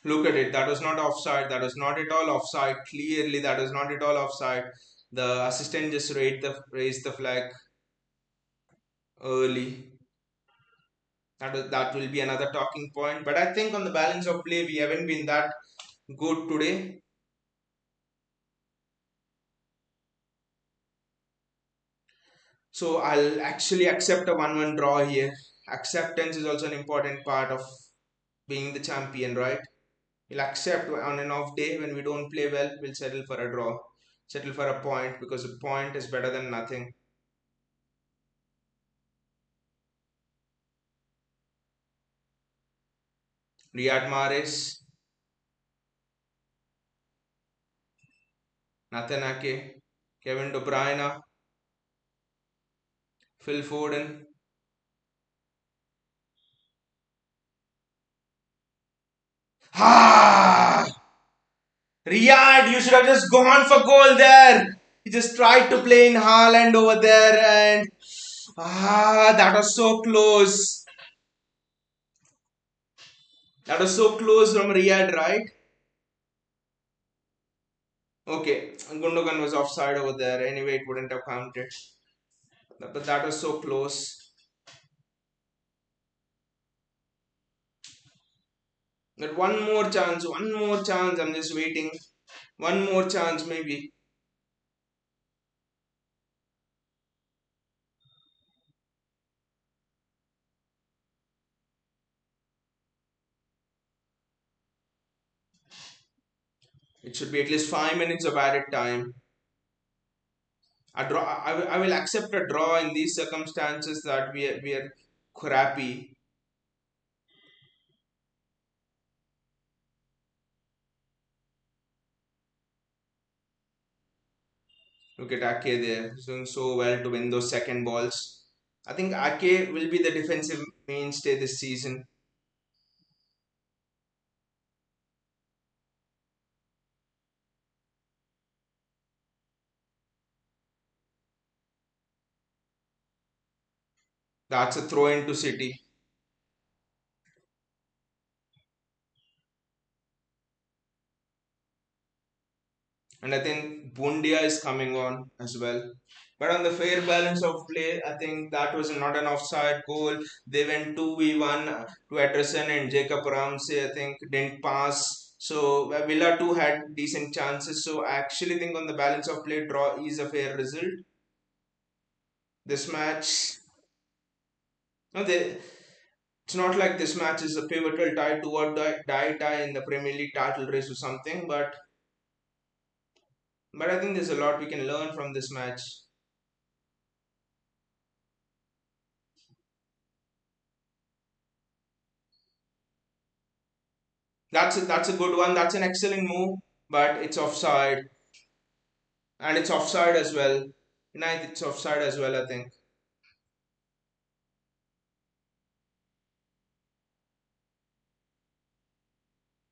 Look at it. That was not offside. That was not at all offside. Clearly, that was not at all offside. The assistant just raised the flag early. That will be another talking point. But I think on the balance of play, we haven't been that good today. So I'll actually accept a 1-1 draw here. Acceptance is also an important part of being the champion, right? We'll accept on an off day when we don't play well, we'll settle for a draw, settle for a point because a point is better than nothing. Riyad Mahrez, Nathan Ake, Kevin De Bruyne, Phil Foden. Ah! Riyad, you should have just gone for goal there. He just tried to play in Haaland over there and that was so close. That was so close from Riyad, right? Okay, Gundogan was offside over there. Anyway, it wouldn't have counted. But that was so close. But one more chance, one more chance. I'm just waiting. One more chance, maybe. It should be at least 5 minutes of added time. A draw. I will accept a draw in these circumstances that we are crappy. Look at Ake there. He's doing so well to win those second balls. I think Ake will be the defensive mainstay this season. That's a throw into City. And I think Bundia is coming on as well. But on the fair balance of play, I think that was not an offside goal. They went 2v1 to Ederson and Jacob Ramsey, I think, didn't pass. So Villa too had decent chances. So I actually think on the balance of play, draw is a fair result. This match, no, it's not like this match is a pivotal tie to or die in the Premier League title race or something. But I think there's a lot we can learn from this match. That's a good one. That's an excellent move, but it's offside, and it's offside as well. United, it's offside as well. I think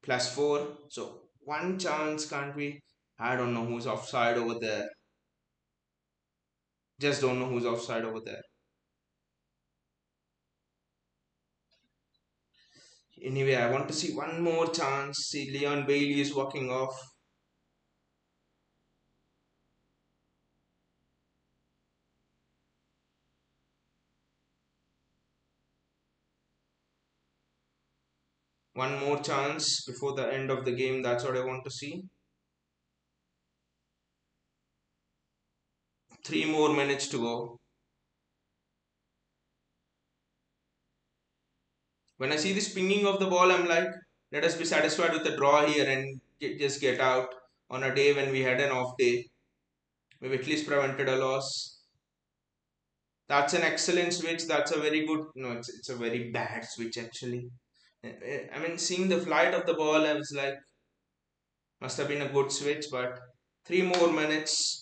+4. So one chance can't be. I don't know who's offside over there. Just don't know who's offside over there. Anyway, I want to see one more chance. See Leon Bailey is walking off. One more chance before the end of the game. That's what I want to see. 3 more minutes to go. When I see this pinging of the ball, I'm like, let us be satisfied with the draw here and just get out on a day when we had an off day. We've at least prevented a loss. That's an excellent switch. That's a very good. No, it's a very bad switch actually. I mean, seeing the flight of the ball, I was like, must have been a good switch. But 3 more minutes.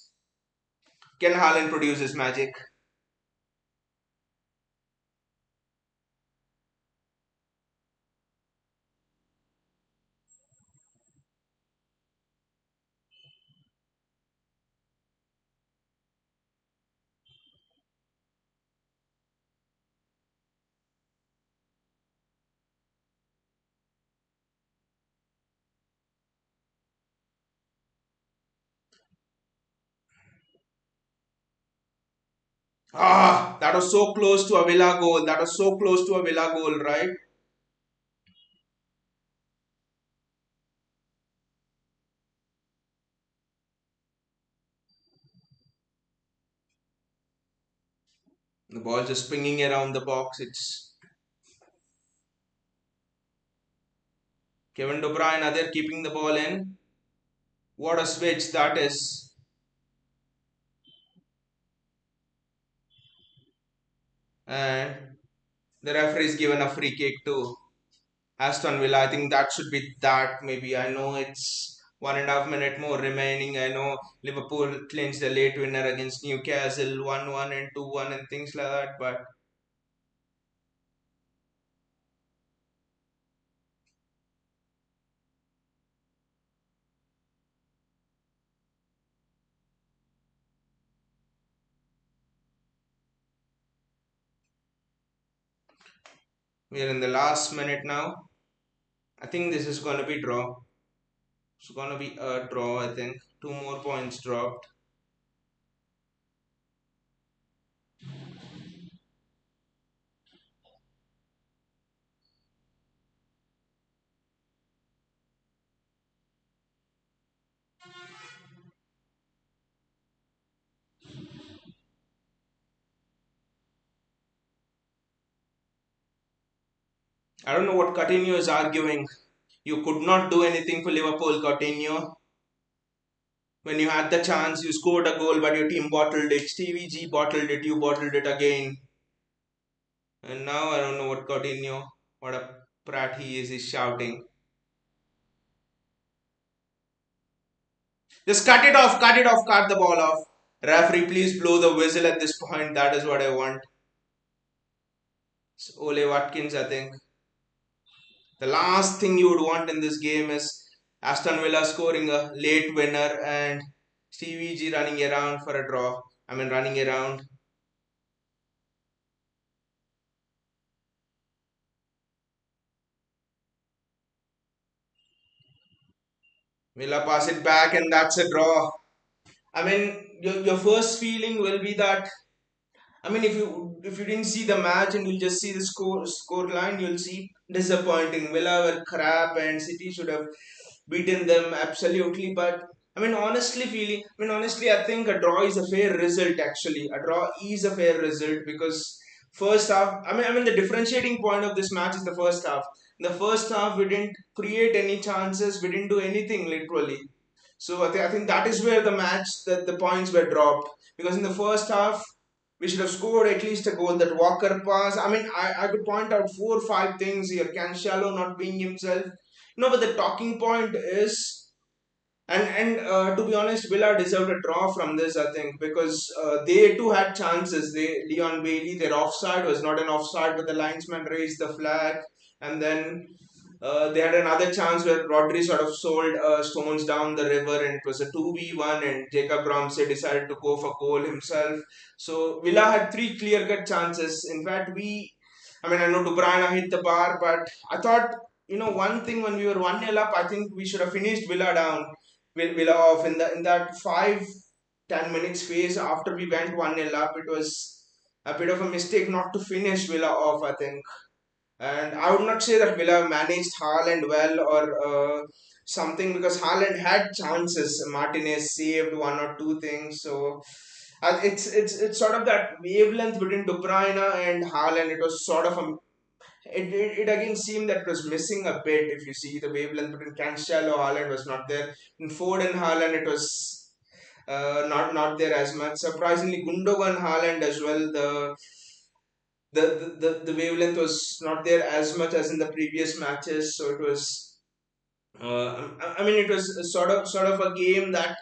Can Haaland produce his magic? Ah, that was so close to a Villa goal. That was so close to a Villa goal, right? The ball just swinging around the box. It's Kevin De Bruyne there keeping the ball in. What a switch that is. And the referee's given a free kick to Aston Villa. I think that should be that. Maybe I know it's 1.5 minute more remaining. I know Liverpool clinched the late winner against Newcastle 1-1 and 2-1 and things like that. But we are in the last minute now. I think this is gonna be draw. It's gonna be a draw. I think 2 more points dropped. I don't know what Coutinho is arguing. You could not do anything for Liverpool, Coutinho. When you had the chance, you scored a goal, but your team bottled it. Stevie G bottled it, you bottled it again. And now I don't know what Coutinho, what a prat he is, he's shouting. Just cut it off, cut the ball off. Referee, please blow the whistle at this point. That is what I want. It's Ole Watkins, I think. The last thing you would want in this game is Aston Villa scoring a late winner and Stevie G running around for a draw. I mean, running around. Villa pass it back and that's a draw. I mean, your first feeling will be that, I mean, if you didn't see the match and you just see the score line, you'll see disappointing. Villa were crap and City should have beaten them absolutely. But I think a draw is a fair result. Actually, a draw is a fair result because first half. The differentiating point of this match is the first half. In the first half, we didn't create any chances. We didn't do anything literally. So I think that is where the points were dropped because in the first half we should have scored at least a goal. That Walker pass. I could point out four or five things here. Cancelo not being himself. No, but the talking point is, and to be honest, Villa deserved a draw from this. I think because they too had chances. Leon Bailey, their offside was not an offside, but the linesman raised the flag, and then they had another chance where Rodri sort of sold stones down the river, and it was a 2v1, and Jacob Ramsey decided to go for goal himself. So Villa had three clear-cut chances. In fact, I know De Bruyne hit the bar, but I thought, one thing when we were 1-0 up, I think we should have finished Villa down, Villa off in that 5-10 minutes phase after we went 1-0 up. It was a bit of a mistake not to finish Villa off, I think. And I would not say that Villa managed Haaland well or something because Haaland had chances. Martinez saved one or two things. So it's sort of that wavelength between De Bruyne and Haaland. It was sort of it again seemed that it was missing a bit. If you see the wavelength between Cancelo, Haaland was not there. In Ford and Haaland, it was not there as much. Surprisingly, Gundogan, Haaland as well. The wavelength was not there as much as in the previous matches. So it was. It was sort of a game that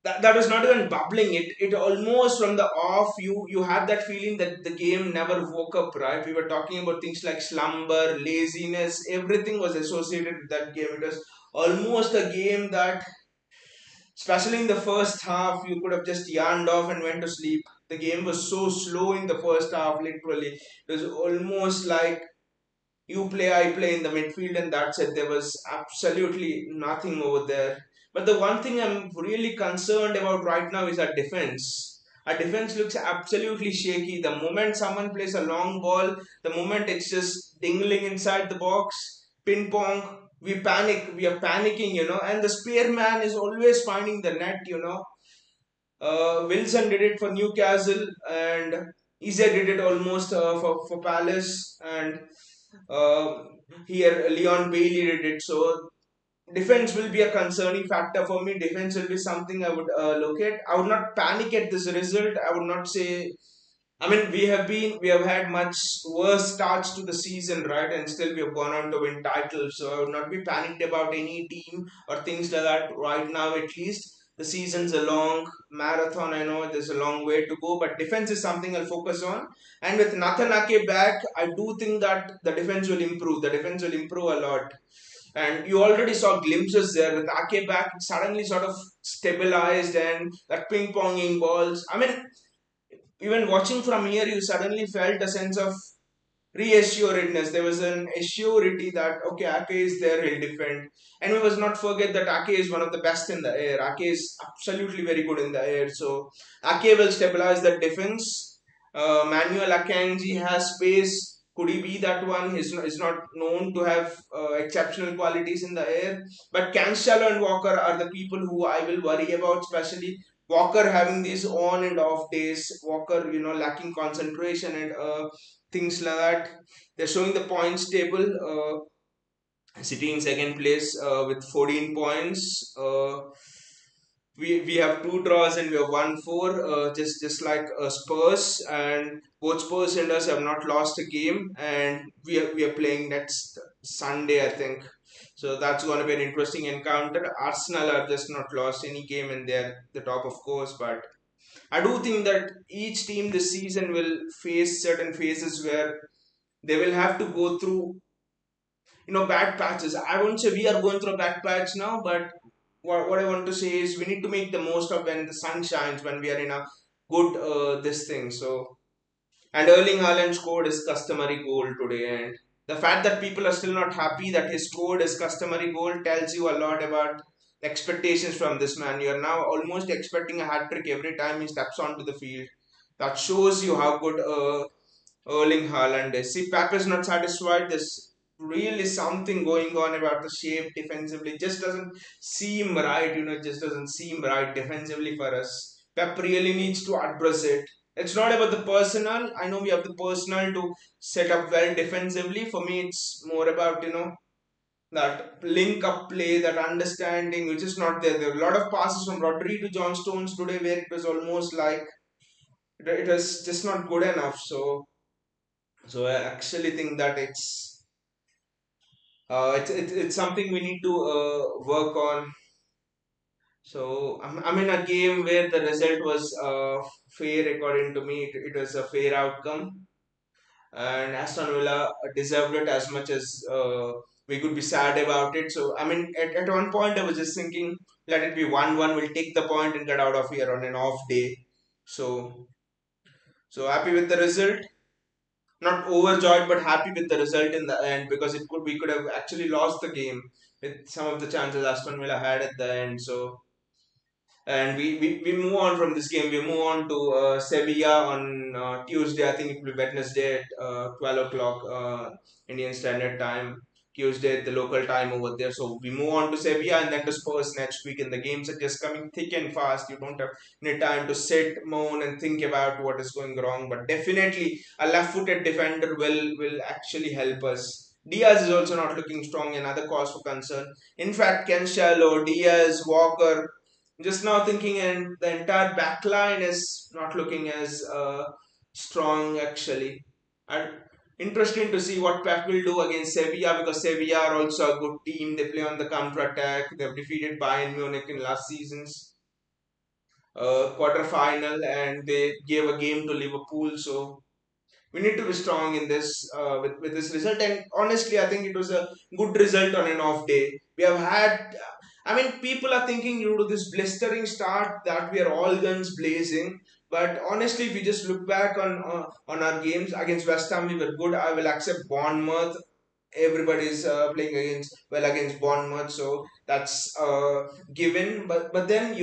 was not even bubbling. It almost from the off you had that feeling that the game never woke up. Right, we were talking about things like slumber, laziness. Everything was associated with that game. It was almost a game that, especially in the first half, you could have just yarned off and went to sleep. The game was so slow in the first half. Literally, it was almost like you play, I play in the midfield, and that's it. There was absolutely nothing over there. But the one thing I'm really concerned about right now is our defense. Our defense looks absolutely shaky. The moment someone plays a long ball, the moment it's just dingling inside the box, ping pong, we panic. We are panicking, and the spearman is always finding the net. Wilson did it for Newcastle, and Eze did it almost for Palace, and uh, here Leon Bailey did it. So defense will be a concerning factor for me. Defense will be something I would look at. I would not panic at this result. I would not say. We have had much worse starts to the season, right? And still we have gone on to win titles. So I would not be panicked about any team or things like that right now. At least the season's a long marathon. I know there's a long way to go, but defense is something I'll focus on. And with Nathan Ake back, I do think that the defense will improve. The defense will improve a lot. And you already saw glimpses there with Ake back, suddenly sort of stabilized and that ping ponging balls. Even watching from here, you suddenly felt a sense of reassuredness. There was an assurity that okay, Ake is there, he'll defend. And we must not forget that Ake is one of the best in the air. Ake is absolutely very good in the air. So Ake will stabilize the defense. Manuel Akanji has space. Could he be that one? He's not known to have exceptional qualities in the air. But Cancelo and Walker are the people who I will worry about, especially Walker having these on and off days. Walker, lacking concentration and things like that. They're showing the points table. City in second place with 14 points. We have two draws and we have won four, just like Spurs, and both Spurs and us have not lost a game, and we are playing next Sunday, I think. So that's going to be an interesting encounter. Arsenal are just not lost any game and they're the top, of course, but I do think that each team this season will face certain phases where they will have to go through, bad patches. I won't say we are going through a bad patch now, but what I want to say is we need to make the most of when the sun shines, when we are in a good this thing. So, and Erling Haaland scored his customary goal today, and the fact that people are still not happy that he scored his customary goal tells you a lot about the expectations from this man. You are now almost expecting a hat trick every time he steps onto the field. That shows you how good Erling Haaland is. See, Pep is not satisfied. There's really something going on about the shape defensively. It just doesn't seem right. It just doesn't seem right defensively for us. Pep really needs to address it. It's not about the personnel. I know we have the personnel to set up well defensively. For me, it's more about, that link up play, that understanding, which is not there. There are a lot of passes from Rodri to John Stones today where it was almost like it was just not good enough. So I actually think that it's something we need to work on. So I'm in a game where the result was fair according to me. It was a fair outcome, and Aston Villa deserved it as much as we could be sad about it. So I mean, at one point I was just thinking, let it be 1-1. We'll take the point and get out of here on an off day. So so happy with the result. Not overjoyed but happy with the result in the end, because it could we could have actually lost the game with some of the chances Aston Villa had at the end. So and we move on from this game. We move on to Sevilla on Tuesday. I think it will be Wednesday at 12 o'clock Indian Standard Time. Tuesday at the local time over there. So we move on to Sevilla and then to Spurs next week. And the games are just coming thick and fast. You don't have any time to sit, moan, and think about what is going wrong. But definitely a left-footed defender will actually help us. Diaz is also not looking strong. Another cause for concern. In fact, Cancelo, Diaz, Walker, just now thinking, and the entire back line is not looking as strong actually. And interesting to see what Pep will do against Sevilla, because Sevilla are also a good team. They play on the counter attack. They've defeated Bayern Munich in last season's quarter final, and they gave a game to Liverpool. So we need to be strong in this with this result. And honestly, I think it was a good result on an off day. We have had, I mean, people are thinking due to this blistering start that we are all guns blazing. But honestly, if we just look back on our games against West Ham, we were good. I will accept Bournemouth. Everybody's playing against Bournemouth, so that's given. But then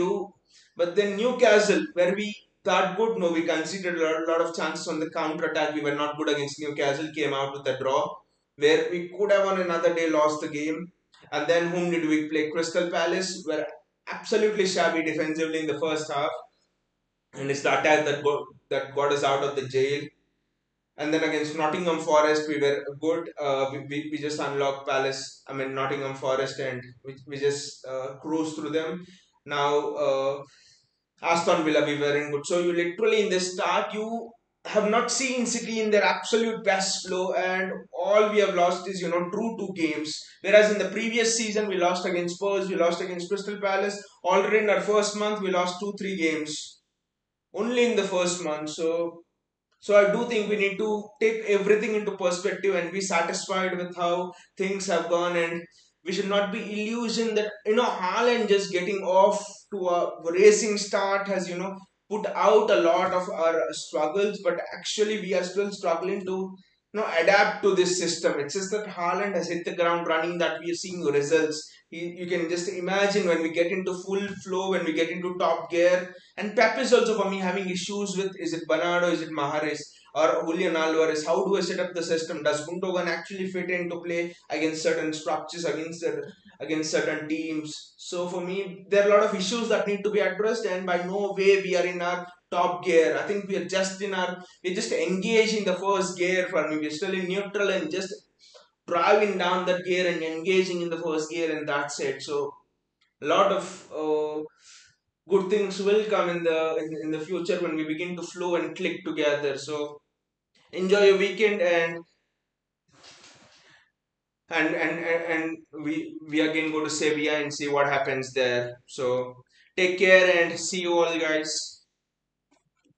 Newcastle, where we that good, no, we conceded a lot of chances on the counter attack. We were not good against Newcastle. Came out with a draw, where we could have on another day lost the game. And then whom did we play? Crystal Palace were absolutely shabby defensively in the first half, and it's the attack that got us out of the jail. And then against Nottingham Forest, we were good. We just unlocked Palace. I mean Nottingham Forest, and we just cruised through them. Now Aston Villa, we were in good. So you literally in the start you have not seen City in their absolute best flow, and all we have lost is drew two games. Whereas in the previous season we lost against Spurs, we lost against Crystal Palace. Already in our first month we lost 2-3 games only in the first month. So I do think we need to take everything into perspective and be satisfied with how things have gone, and we should not be illusioned that Haaland just getting off to a racing start has put out a lot of our struggles, but actually we are still struggling to adapt to this system. It's just that Haaland has hit the ground running that we are seeing results. You can just imagine when we get into full flow, when we get into top gear. And Pep is also for me having issues with, is it Bernardo, is it Mahrez or Julian Alvarez? How do I set up the system? Does Gundogan actually fit into play against certain structures, against certain teams? So for me, there are a lot of issues that need to be addressed, and by no way we are in our top gear. I think we're just engaged in the first gear for me. We're still in neutral and just driving down that gear and engaging in the first gear, and that's it. So a lot of good things will come in the future when we begin to flow and click together. So enjoy your weekend, and and we again go to Sevilla and see what happens there. So take care and see you all, guys.